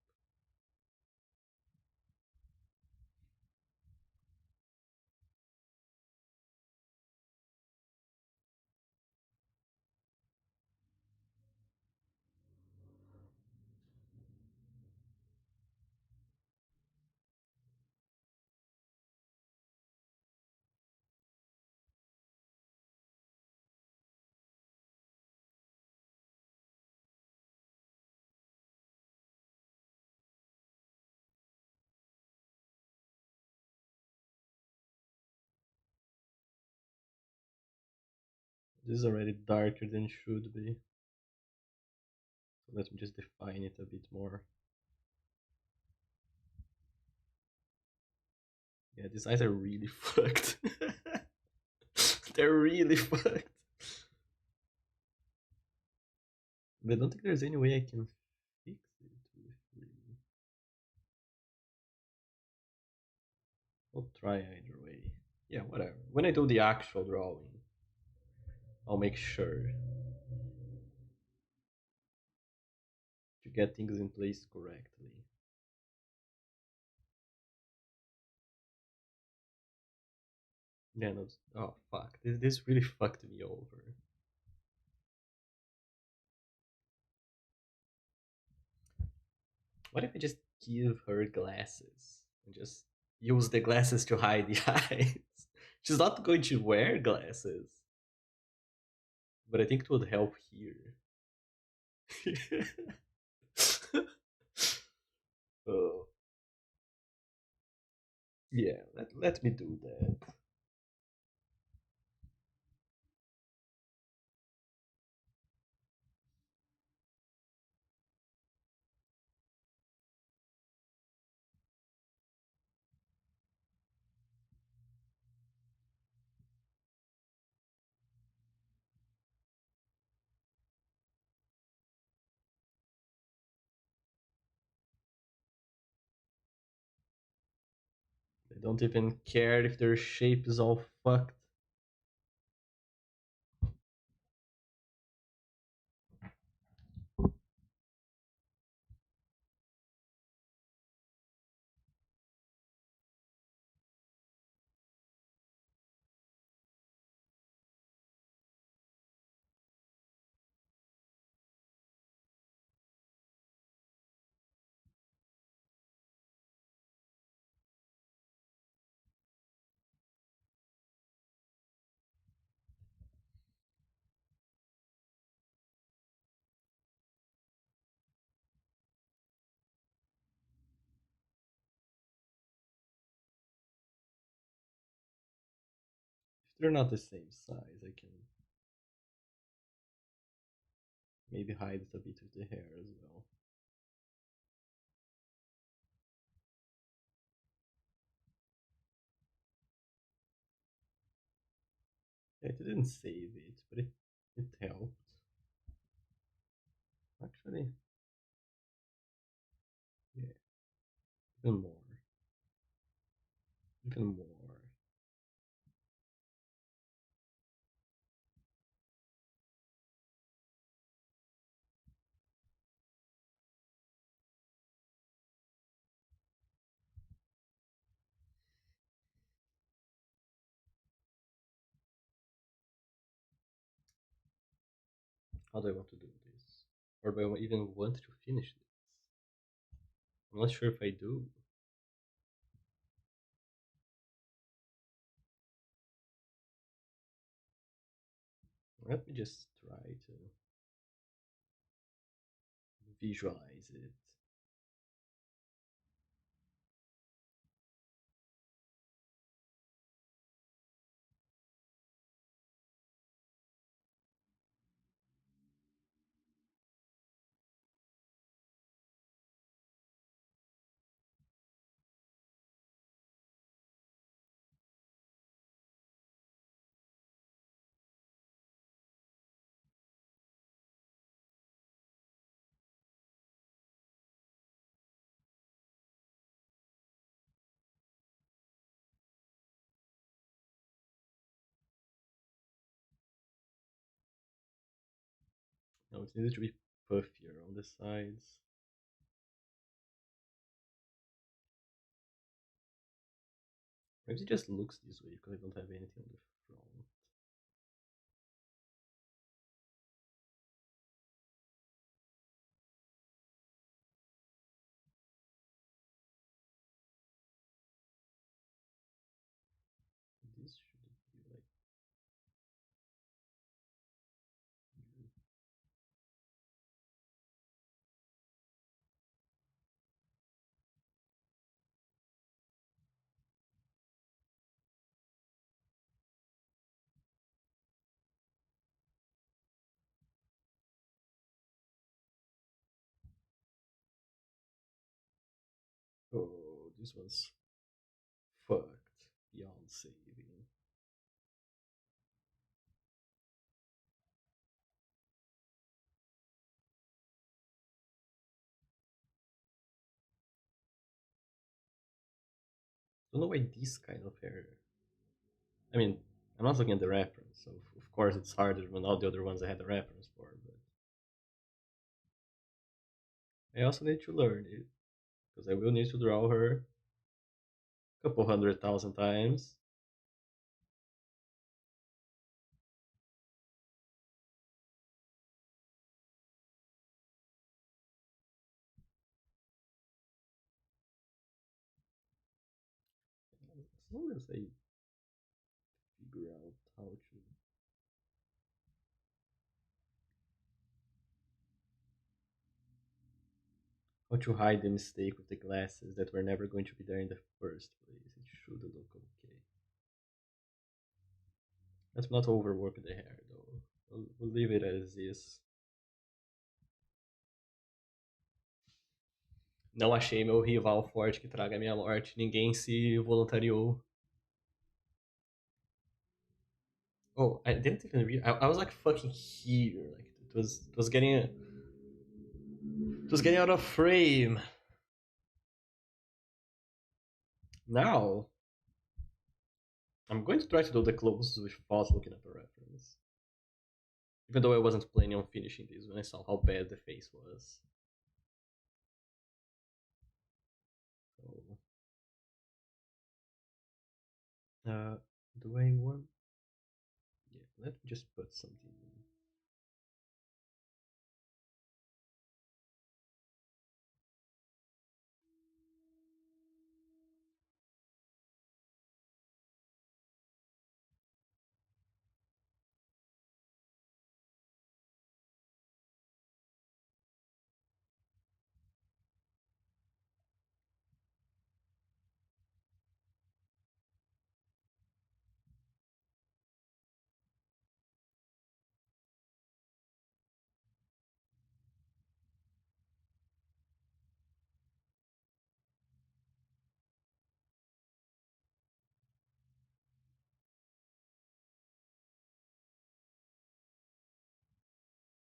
Speaker 1: This is already darker than it should be. So let me just define it a bit more. Yeah, these eyes are really fucked. They're really fucked. But I don't think there's any way I can fix it with really. I'll try either way. Yeah, whatever. When I do the actual drawing, I'll make sure to get things in place correctly. Yeah, no, oh fuck, this really fucked me over. What if I just give her glasses and just use the glasses to hide the eyes? She's not going to wear glasses, but I think it would help here. Oh, yeah, let me do that. They don't even care if their shape is all fucked. If they're not the same size, I can maybe hide it a bit with the hair as well. Yeah, it didn't save it, but it helped. Actually, yeah, even more. Even more. How do I want to do this? Or do I even want to finish this? I'm not sure if I do. Let me just try to visualize it. Now it needs to be puffier on the sides. Maybe it just looks this way because I don't have anything on the front. This should be like this was fucked beyond saving. Don't know why this kind of hair. I mean, I'm not looking at the reference, so of course it's harder than all the other ones I had the reference for. But I also need to learn it because I will need to draw her a couple 100,000 times. As long as I figure out how to hide the mistake with the glasses that were never going to be there in the first place. It should look okay. Let's not overwork the hair though. We'll leave it as is. Não achei meu rival forte que traga minha morte. Ninguém se voluntariou. Oh, I didn't even read. I was like fucking here. Like it was getting out of frame. Now I'm going to try to do the close without looking at the reference. Even though I wasn't planning on finishing this when I saw how bad the face was. So, do I want? Yeah, let me just put something.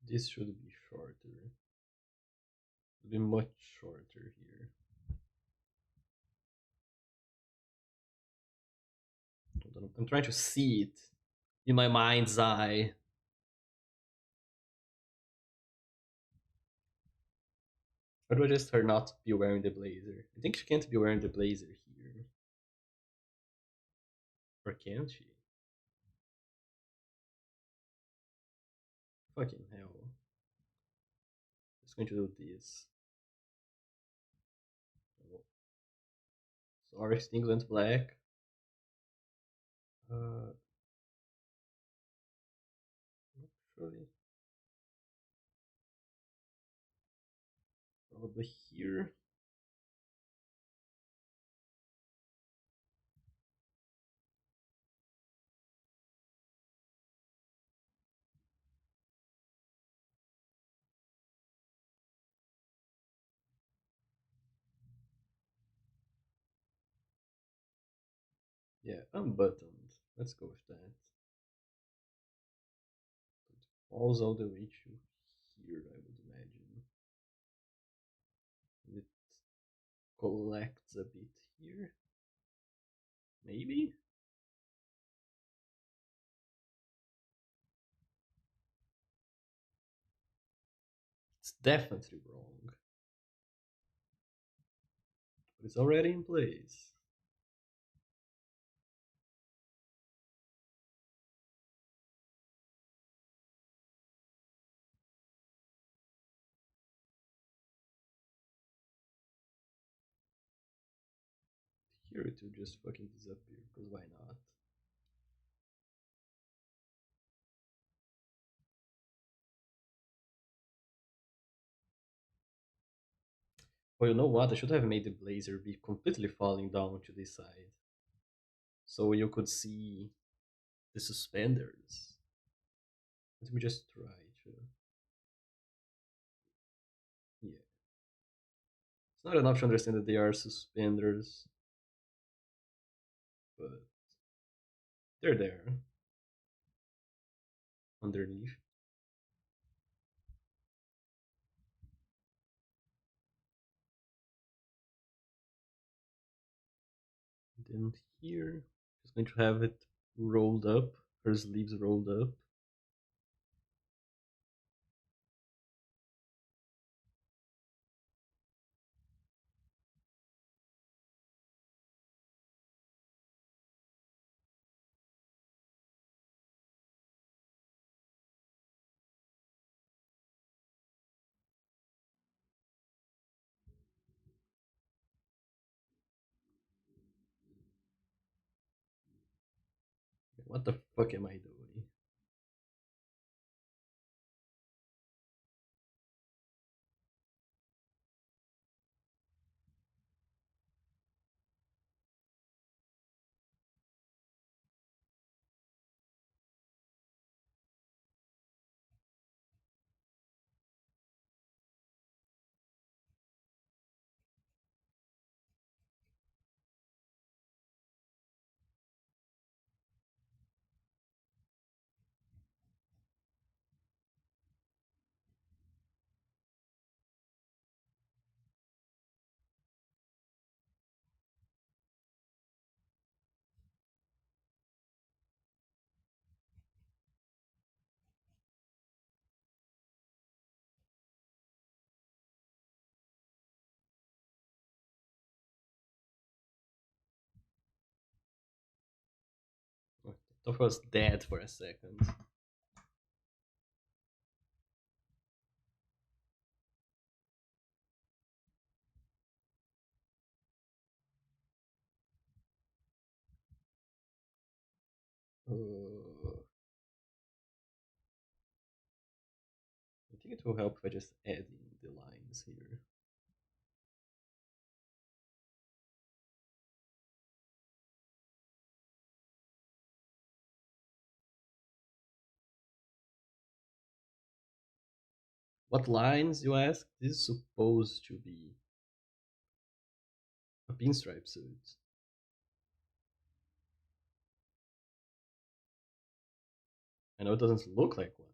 Speaker 1: This should be shorter. Should be much shorter here. I'm trying to see it in my mind's eye. How do I just her not be wearing the blazer? I think she can't be wearing the blazer here. Or can she? Fucking hell. Just going to do this. Oh. Sorry, things went black. Actually, probably here. Yeah, unbuttoned. Let's go with that. It falls all the way to here, I would imagine. It collects a bit here. Maybe? It's definitely wrong. But it's already in place. Here it will just fucking disappear, because why not? Well, you know what? I should have made the blazer be completely falling down to this side. So you could see the suspenders. Let me just try to. Yeah. It's not enough to understand that they are suspenders, but they're there underneath. Then here, just going to have it rolled up, her sleeves rolled up. What the fuck am I doing? I thought I was dead for a second. I think it will help if I just add in the lines here. What lines, you ask? This is supposed to be a pinstripe suit. I know it doesn't look like one.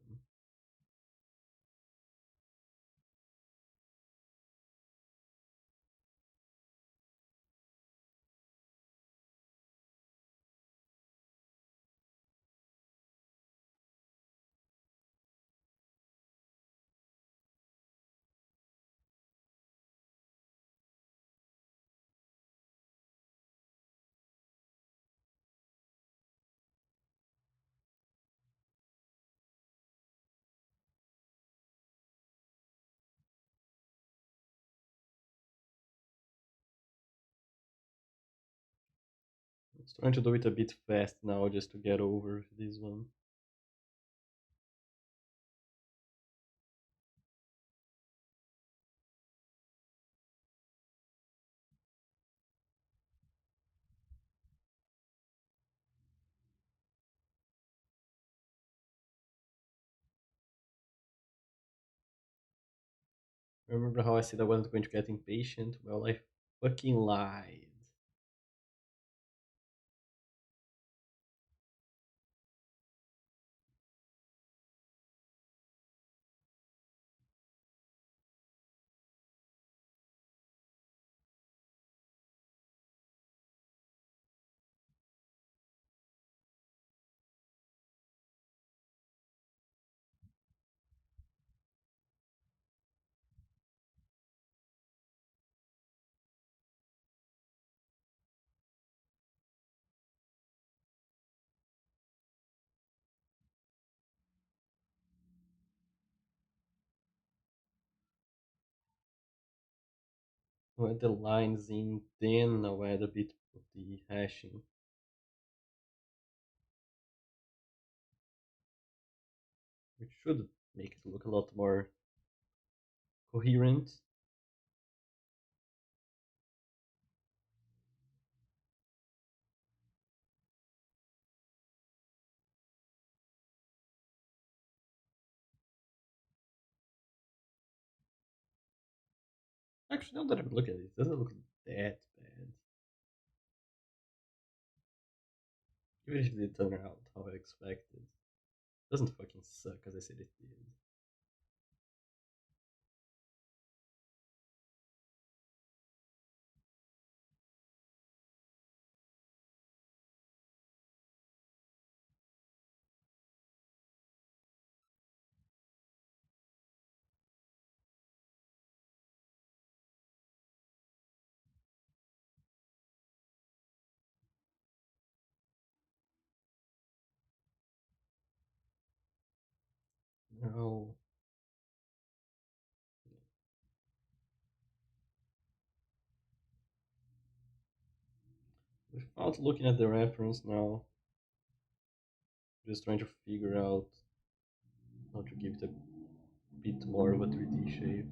Speaker 1: I'm trying to do it a bit fast now just to get over this one. Remember how I said I wasn't going to get impatient? Well, I fucking lied. I'll add the lines in, then I'll add a bit of the hashing. Which should make it look a lot more coherent. Actually, now that I'm looking at it, it doesn't look that bad. Even if it did turn out how I expected. It doesn't fucking suck as I said it did. No. Without looking at the reference now, just trying to figure out how to give it a bit more of a 3D shape.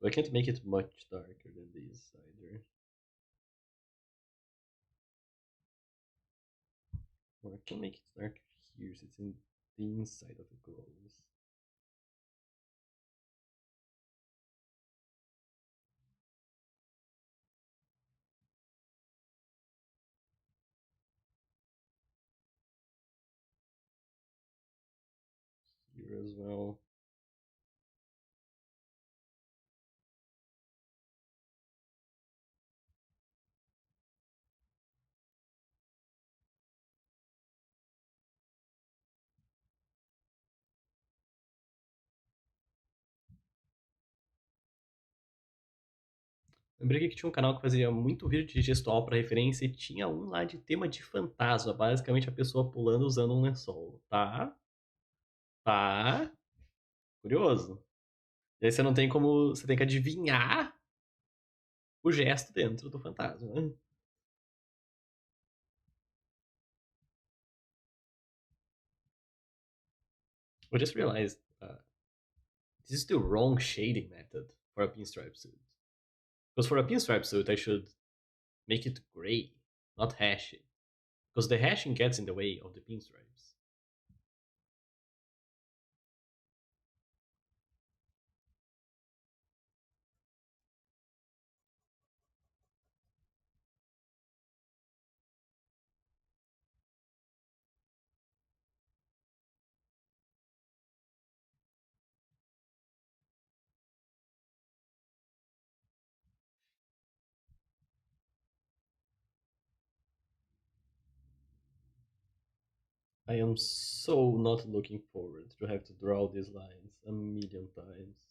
Speaker 1: So I can't make it much darker than this either. Or I can make it darker here so it's in the inside of the glows. Here as well. Lembrei que tinha um canal que fazia muito vídeo de gestual para referência e tinha um lá de tema de fantasma, basicamente a pessoa pulando usando um lençol. Tá? Tá? Curioso. E aí você não tem como. Você tem que adivinhar o gesto dentro do fantasma. I just realized this is the wrong shading method for a pinstripe suit. Because for a pinstripe suit, I should make it gray, not hashy. Because the hashing gets in the way of the pinstripes. I am so not looking forward to have to draw these lines a million times.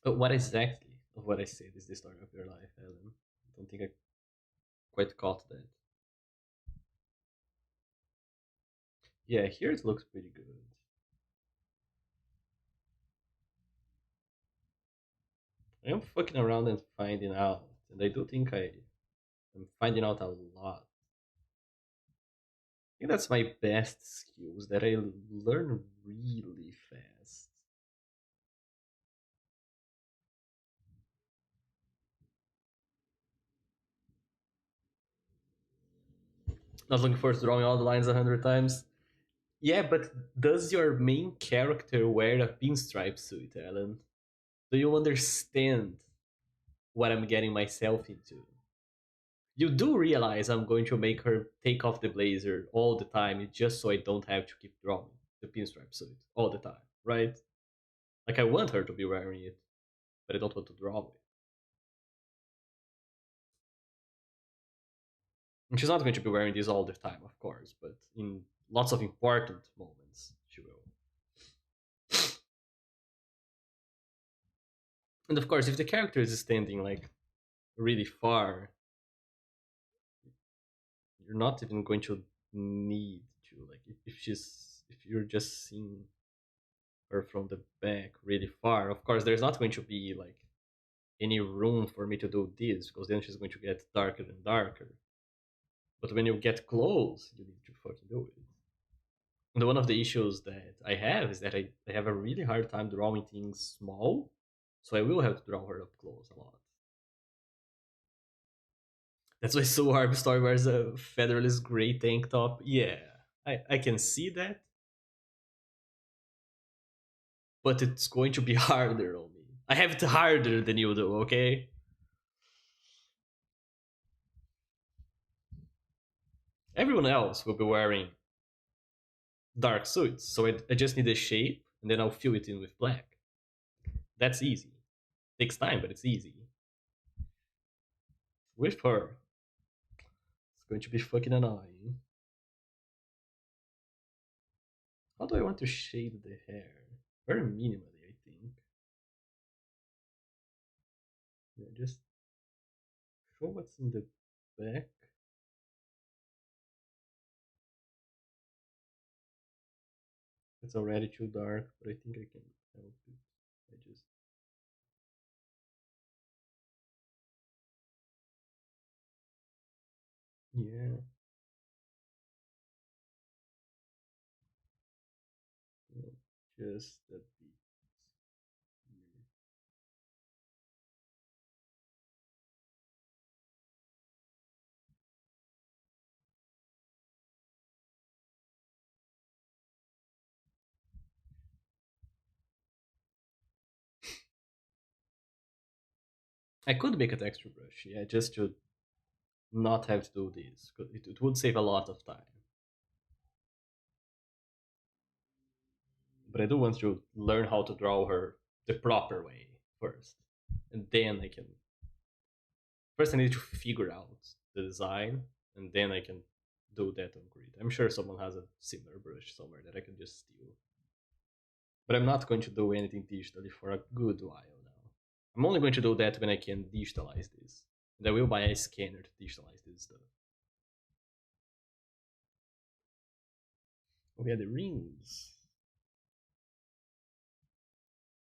Speaker 1: But what exactly of what I said is the story of your life, Ellen? I don't think I quite caught that. Yeah, here it looks pretty good. I am fucking around and finding out, and I do think I am finding out a lot. I think that's my best skills that I learn really fast. Not looking forward to drawing all the lines 100 times. Yeah, but does your main character wear a pinstripe suit, Alan? Do you understand what I'm getting myself into? You do realize I'm going to make her take off the blazer all the time just so I don't have to keep drawing the pinstripe suit all the time, right? Like, I want her to be wearing it, but I don't want to draw it. And she's not going to be wearing this all the time, of course, but in lots of important moments, she will. And of course, if the character is standing like really far, you're not even going to need to, like, if you're just seeing her from the back really far, of course there's not going to be like any room for me to do this, because then she's going to get darker and darker. But when you get close, you need to fucking do it. And one of the issues that I have is that I have a really hard time drawing things small, so I will have to draw her up close a lot. That's why so hard story wears a Federalist gray tank top. Yeah, I can see that, but it's going to be harder on me. I have it harder than you do, okay? Everyone else will be wearing dark suits, so I just need a shape, and then I'll fill it in with black. That's easy. Takes time, but it's easy. With her, it's going to be fucking annoying. How do I want to shade the hair? Very minimally, I think. Yeah, just show what's in the back. It's already too dark, but I think I can help it. I just yeah, yeah, just a bit. I could make a texture brush, yeah, just to not have to do this. It would save a lot of time. But I do want to learn how to draw her the proper way first, and then I can. First, I need to figure out the design, and then I can do that on grid. I'm sure someone has a similar brush somewhere that I can just steal. But I'm not going to do anything digitally for a good while now. I'm only going to do that when I can digitalize this. And I will buy a scanner to digitalize this stuff. We had the rings.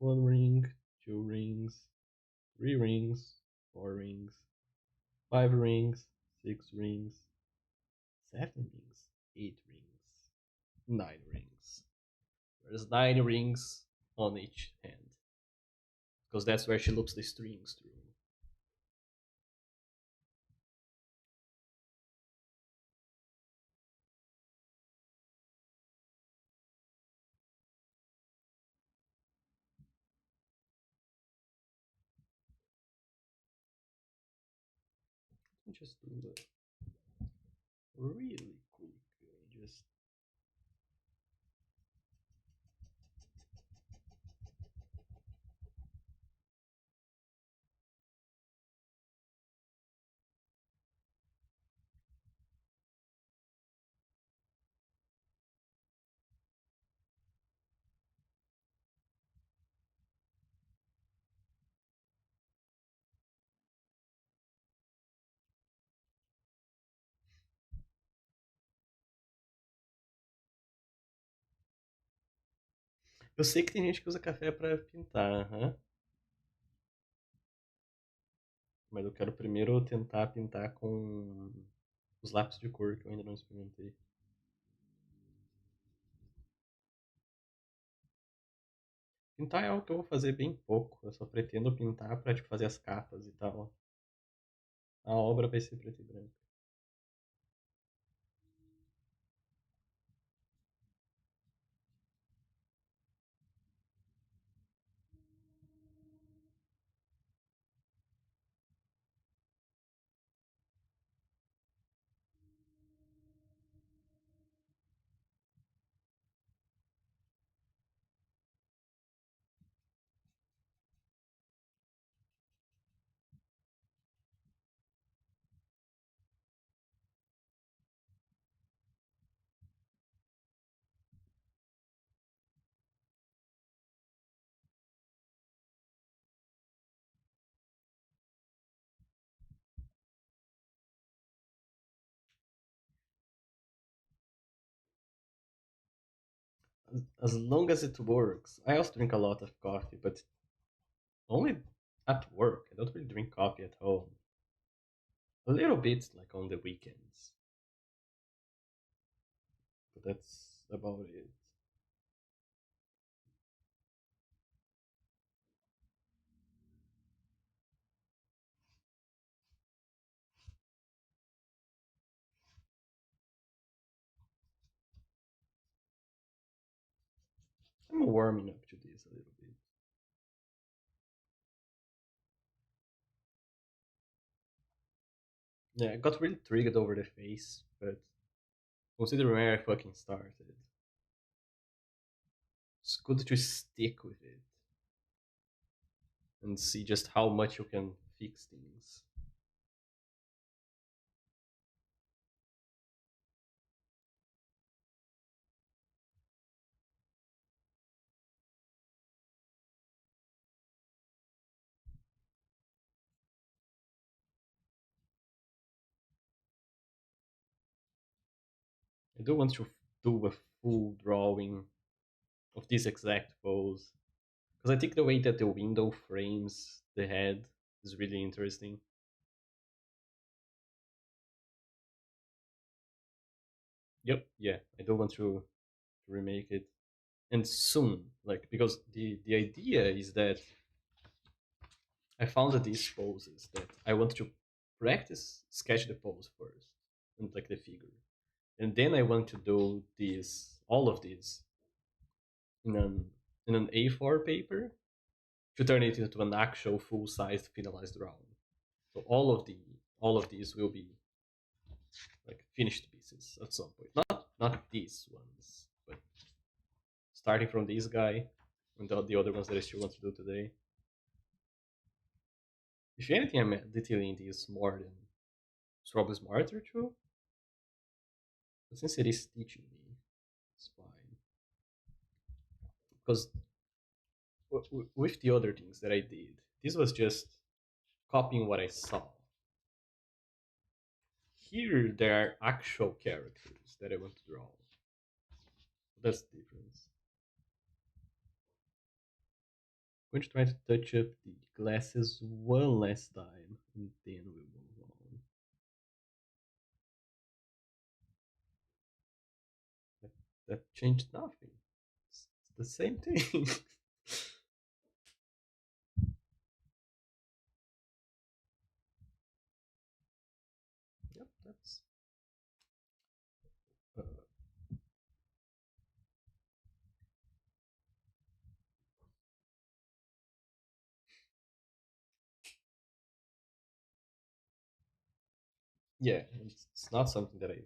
Speaker 1: One ring, two rings, three rings, four rings, five rings, six rings, seven rings, eight rings, nine rings. There's nine rings on each hand, because that's where she loops the strings through. Just do it really quick. Just eu sei que tem gente que usa café pra pintar, mas eu quero primeiro tentar pintar com os lápis de cor que eu ainda não experimentei. Pintar é algo que eu vou fazer bem pouco. Eu só pretendo pintar pra tipo, fazer as capas e tal. A obra vai ser preto e branco. as long as it works. I also drink a lot of coffee, but only at work. I don't really drink coffee at home. A little bit, like on the weekends, but that's about it. I'm warming up to this a little bit. Yeah, I got really triggered over the face, but considering where I fucking started, it's good to stick with it and see just how much you can fix things. I do want to do a full drawing of this exact pose because I think the way that the window frames the head is really interesting. Yep, yeah, I do want to remake it and soon, like because the idea is that I found these poses that I want to practice sketch the pose first and like the figure, and then I want to do this all of these in an A4 paper to turn it into an actual full-sized finalized drawing. So all of these will be like finished pieces at some point. Not these ones, but starting from this guy and the other ones that I still want to do today. If anything, I'm detailing these more than it's probably smarter too. But since it is teaching me, it's fine. Because with the other things that I did, this was just copying what I saw. Here, there are actual characters that I want to draw. That's the difference. I'm going to try to touch up the glasses one last time, and then we'll move on. That, that changed nothing. It's the same thing. Yep, that's. Uh, yeah, it's not something that I've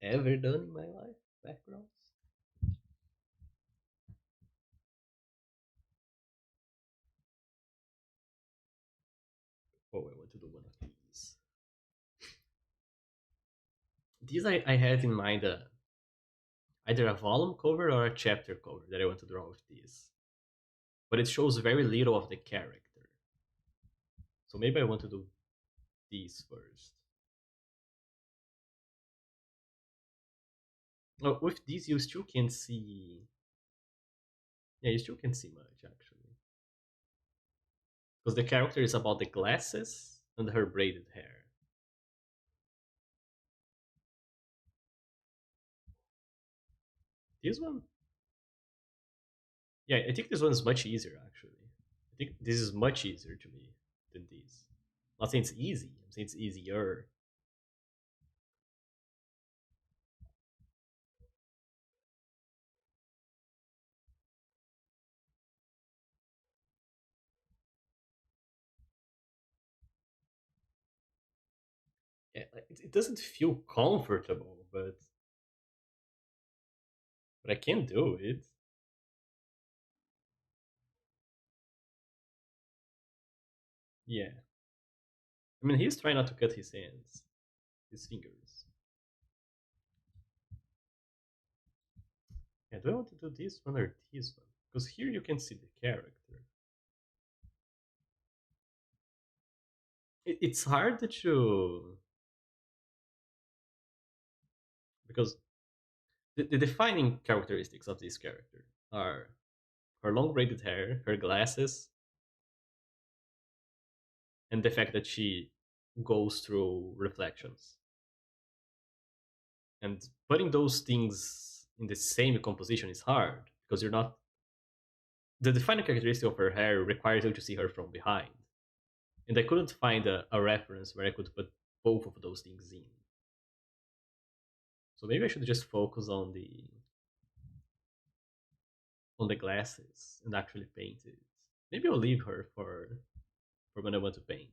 Speaker 1: ever done in my life. Backgrounds. Oh, I want to do one of these. These I had in mind either a volume cover or a chapter cover that I want to draw with this. But it shows very little of the character. So maybe I want to do these first. Oh, with these, you still can see. Yeah, you still can see much actually, because the character is about the glasses and her braided hair. This one, yeah, I think this one is much easier actually. I think this is much easier to me than these. I'm not saying it's easy. I'm saying it's easier. Yeah, it doesn't feel comfortable, but I can do it. Yeah, I mean he's trying not to cut his hands, his fingers. Yeah, do I want to do this one or this one? Because here you can see the character. It's hard to because the defining characteristics of this character are her long braided hair, her glasses, and the fact that she goes through reflections. And putting those things in the same composition is hard because you're not. The defining characteristic of her hair requires you to see her from behind. And I couldn't find a reference where I could put both of those things in. So maybe I should just focus on the glasses and actually paint it. Maybe I'll leave her for when I want to paint.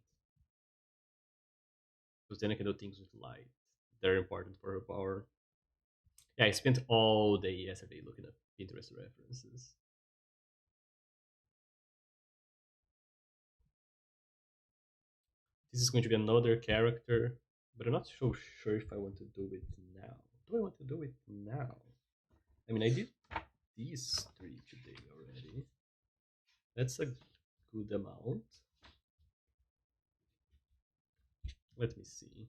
Speaker 1: Because then I can do things with light. They're important for her power. Yeah, I spent all day yesterday looking at Pinterest references. This is going to be another character, but I'm not so sure if I want to do it now. Do I want to do it now? I mean, I did these three today already. That's a good amount. Let me see.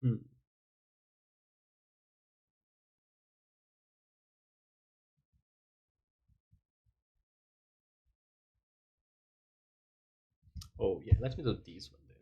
Speaker 1: Hmm. Oh yeah, let me do this one then.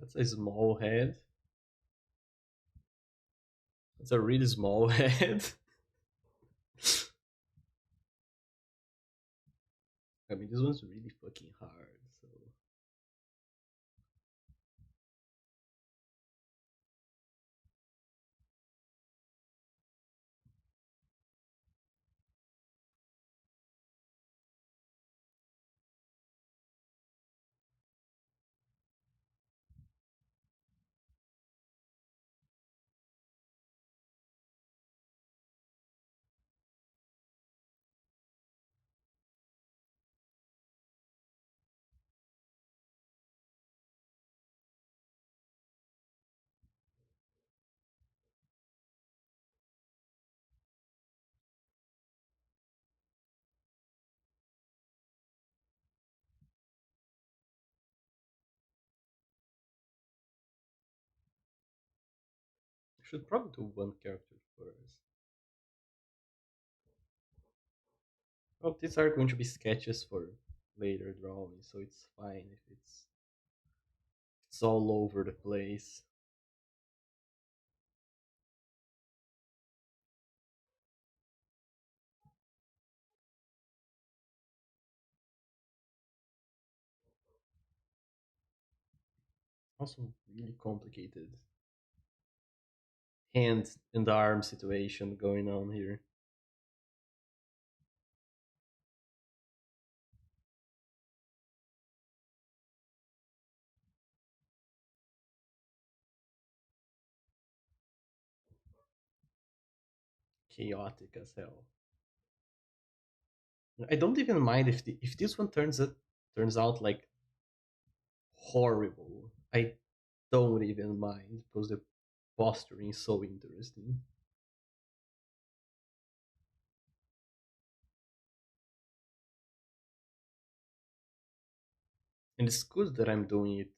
Speaker 1: That's a small head. That's a really small head. I mean, this one's really fucking hard. So I should probably do one character first. Well, these are going to be sketches for later drawing, so it's fine if it's all over the place. Also, really complicated hand and arm situation going on here. Chaotic as hell. I don't even mind if this one turns out like horrible. I don't even mind because the posturing is so interesting. And it's good that I'm doing it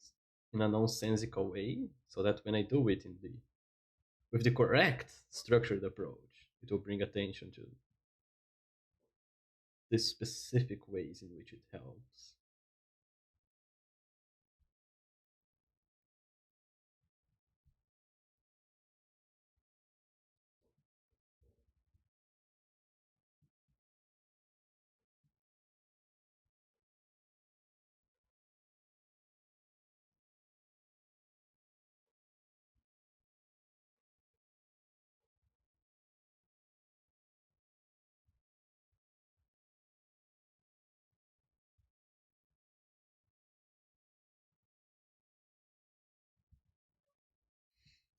Speaker 1: in a nonsensical way, so that when I do it in the with the correct structured approach, it will bring attention to the specific ways in which it helps.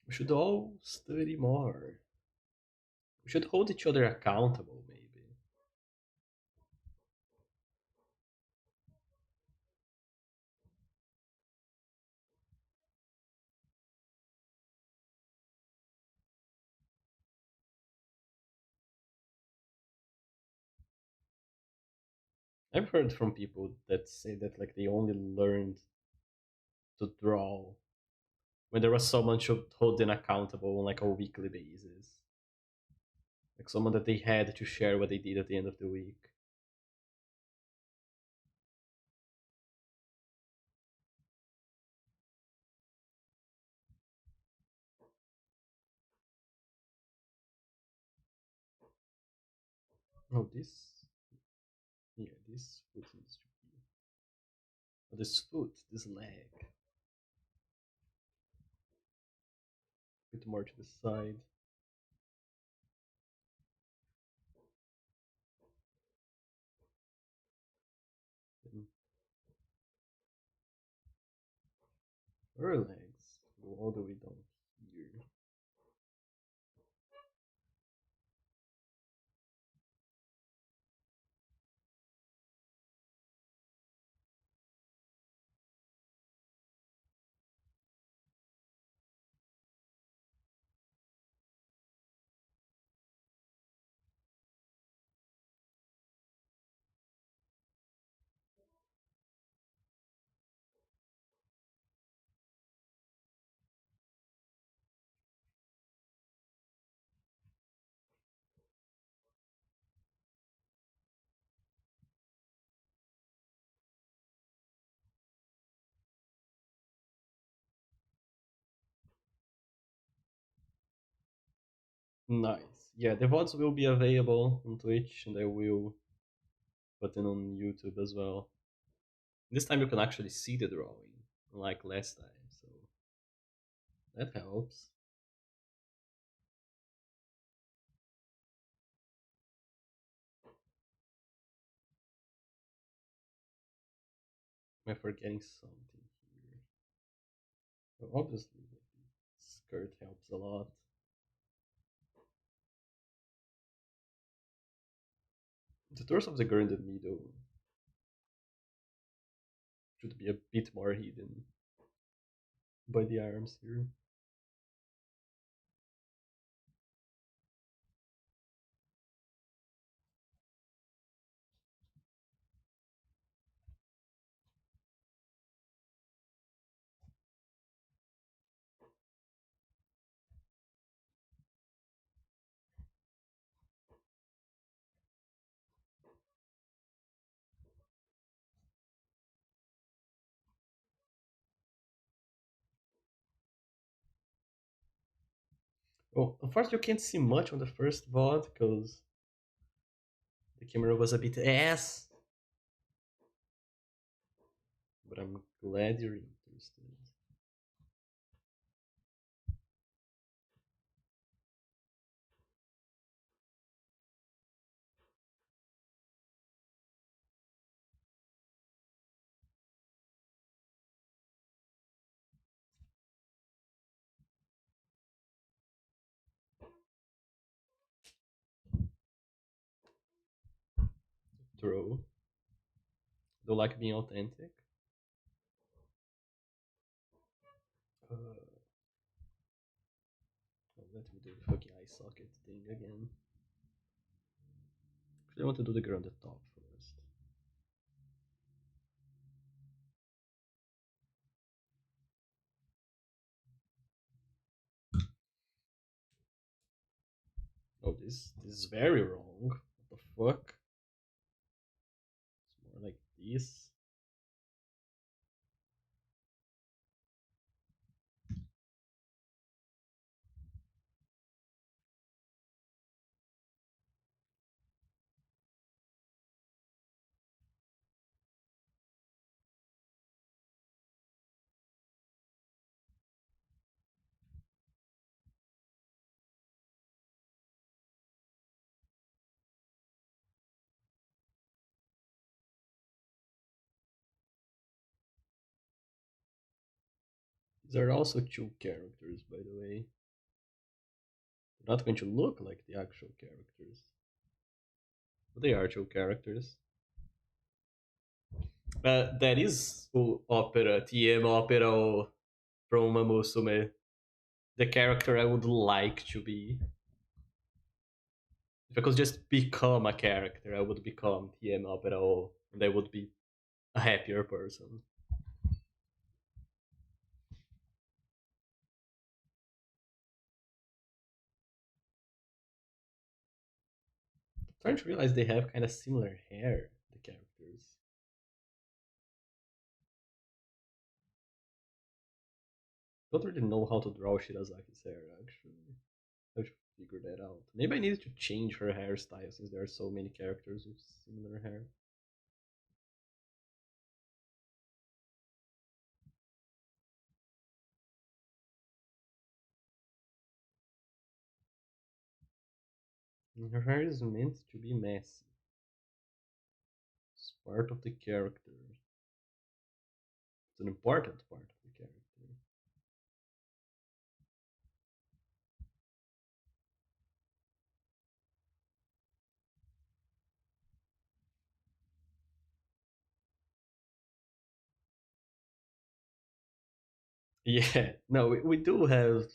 Speaker 1: We should all study more. We should hold each other accountable, maybe. I've heard from people that say that like they only learned to draw when there was someone to hold them accountable on like a weekly basis, like someone that they had to share what they did at the end of the week. No, this, yeah, this foot needs to be, oh, this foot, this leg, a bit more to the side. Then her legs go all the way down here. Nice. Yeah, the VODs will be available on Twitch, and I will put it on YouTube as well. This time you can actually see the drawing, unlike last time, so that helps. Am I forgetting something here? Well, obviously, the skirt helps a lot. The torso of the girl in the middle should be a bit more hidden by the arms here. Oh, unfortunately, you can't see much on the first VOD because the camera was a bit ass. But I'm glad you're interested. True. Do you like being authentic? Uh, let me do the fucking eye socket thing again. Actually, I want to do the girl on the top first. Oh, this is very wrong. What the fuck? It's more like this. These are also two characters, by the way. They're not going to look like the actual characters, but they are two characters. That is o ópera, TM ópera from uma musume. The character I would like to be. If I could just become a character, I would become TM opera, and I would be a happier person. I'm trying to realize they have kind of similar hair, the characters. Don't really know how to draw Shirazaki's hair, actually. I should figure that out. Maybe I need to change her hairstyle since there are so many characters with similar hair. And her hair is meant to be messy. It's part of the character. It's an important part of the character. Yeah, no, we do have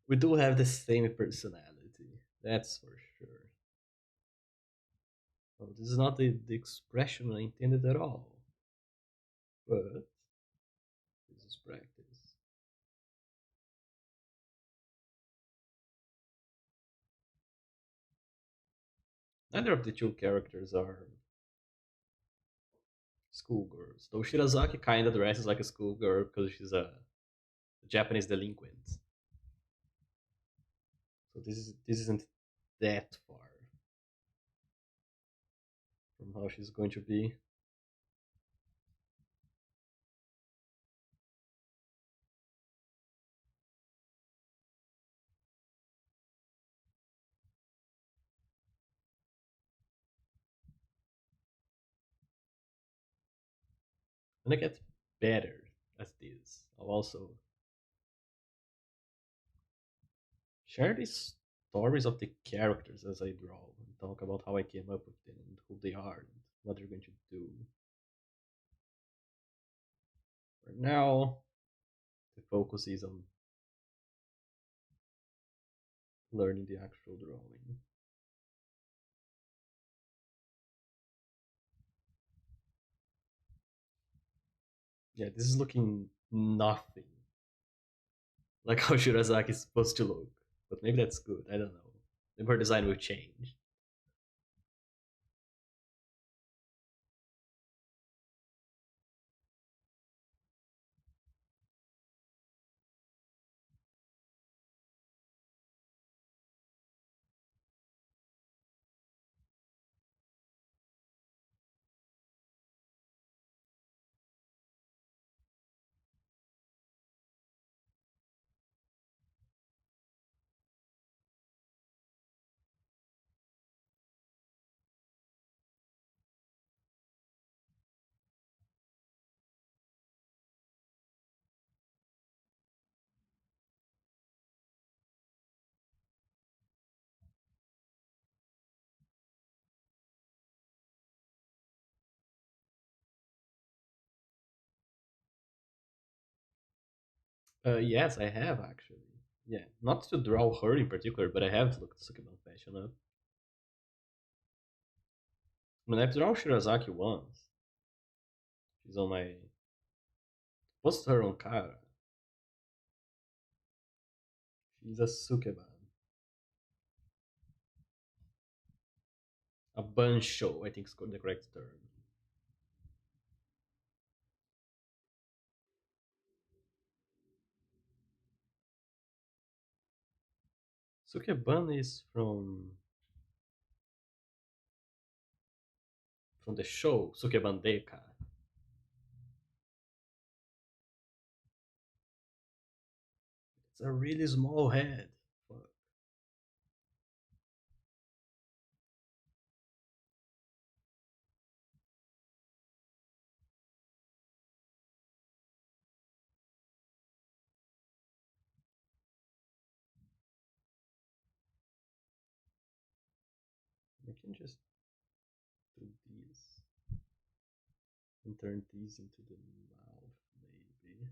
Speaker 1: the same personality. That's for sure. Oh, this is not the expression I intended at all. But this is practice. Neither of the two characters are schoolgirls. Though Shirazaki kinda dresses like a schoolgirl because she's a Japanese delinquent. So this isn't that far from how she's going to be. When I get better at this, I'll also share these stories of the characters as I draw and talk about how I came up with them and who they are and what they're going to do. For now, the focus is on learning the actual drawing. Yeah, this is looking nothing like how Shirazaki is supposed to look. But maybe that's good. I don't know. Maybe her design will change. Yes, I have actually. Yeah, not to draw her in particular, but I have to look Sukeban fashion up. I mean, I've drawn Shirazaki once. She's on my. Post her on Kara. She's a Sukeban. A bancho, I think is the correct term. Sukeban is from the show Sukebandeka. It's a really small head. Fuck. I can just do this and turn these into the mouth, maybe.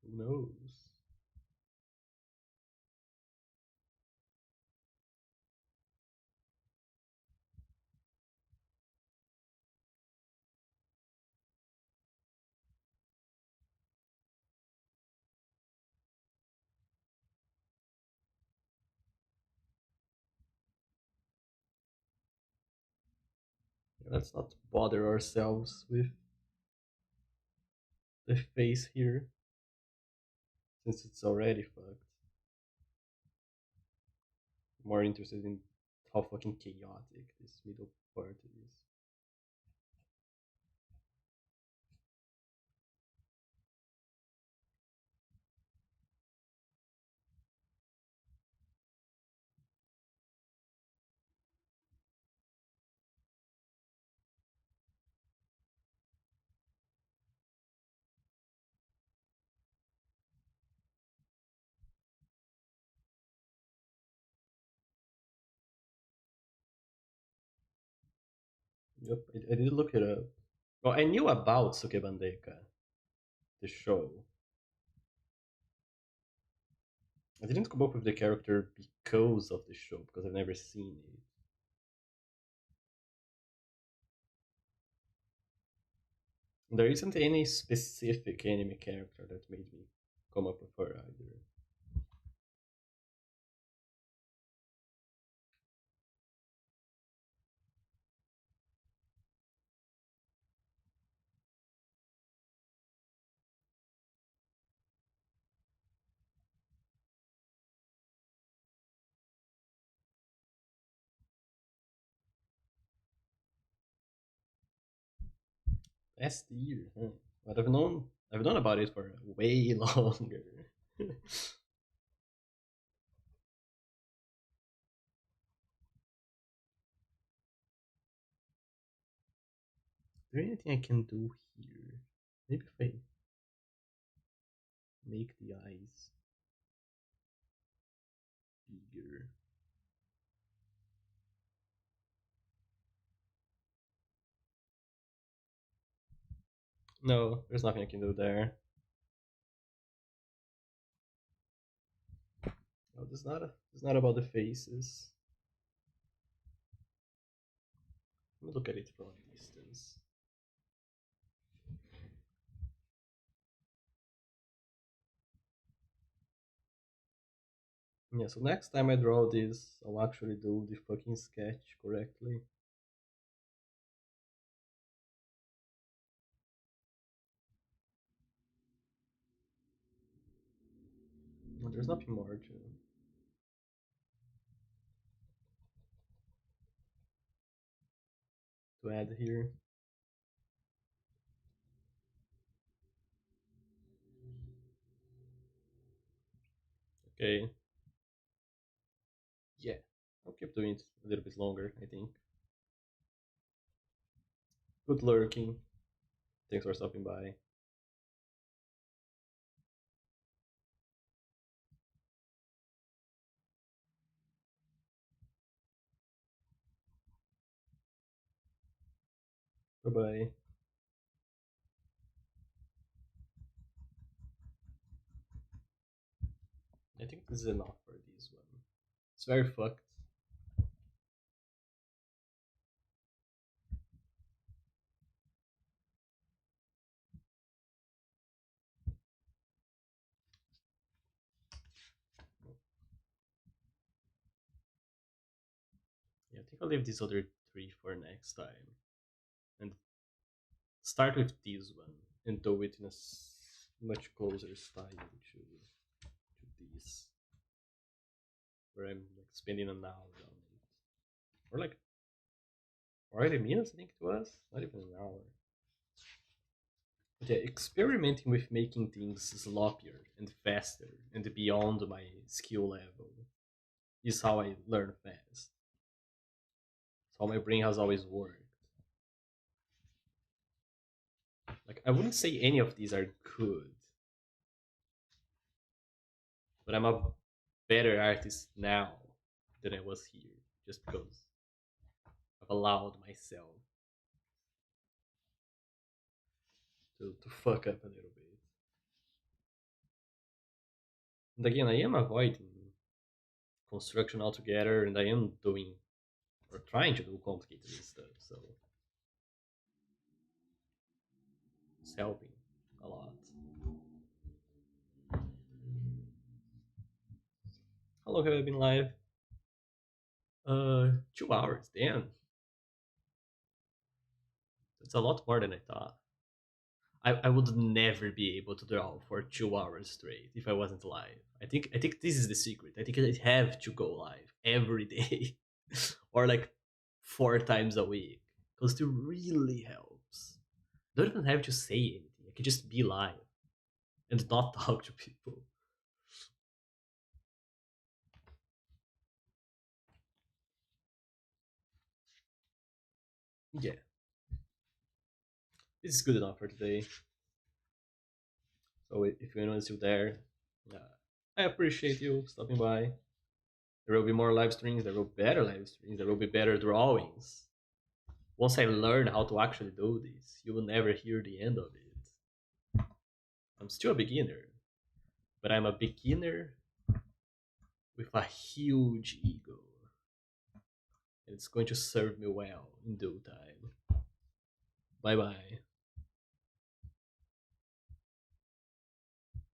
Speaker 1: Who knows? Let's not bother ourselves with the face here, since it's already fucked. I'm more interested in how fucking chaotic this middle part is. Yep, I did look it up. Well, I knew about Sukebandeka, the show. I didn't come up with the character because of the show, because I've never seen it. There isn't any specific anime character that made me come up with her either. Last year, huh? But I've known about it for way longer. Is there anything I can do here? Maybe if I make the eyes bigger. No, there's nothing I can do there. No, it's not about the faces. Let me look at it from a distance. Yeah, so next time I draw this, I'll actually do the fucking sketch correctly. No, there's nothing more to add here. Okay, yeah, I'll keep doing it a little bit longer, I think. Good lurking. Thanks for stopping by. Bye bye. I think this is enough for this one. It's very fucked. think I'll leave these other three for next time and start with this one and do it in a much closer style to this, where I'm like spending an hour on it, or like 40 minutes. I think it was not even an hour. But yeah, experimenting with making things sloppier and faster and beyond my skill level is how I learn fast. It's how my brain has always worked. Like I wouldn't say any of these are good, but I'm a better artist now than I was here, just because I've allowed myself to fuck up a little bit. And again, I am avoiding construction altogether, and I am doing or trying to do complicated stuff, so it's helping a lot. How long have I been live? 2 hours. Damn, that's a lot more than I thought. I would never be able to draw for 2 hours straight if I wasn't live. I think this is the secret. I think I have to go live every day, or like 4 times a week, because it really helps. Don't even have to say anything. I can just be live and not talk to people. Yeah, this is good enough for today. So if anyone's still there, uh, I appreciate you stopping by. There will be more live streams. There will be better live streams. There will be better drawings. Once I learn how to actually do this, you will never hear the end of it. I'm still a beginner, but I'm a beginner with a huge ego, and it's going to serve me well in due time. Bye bye.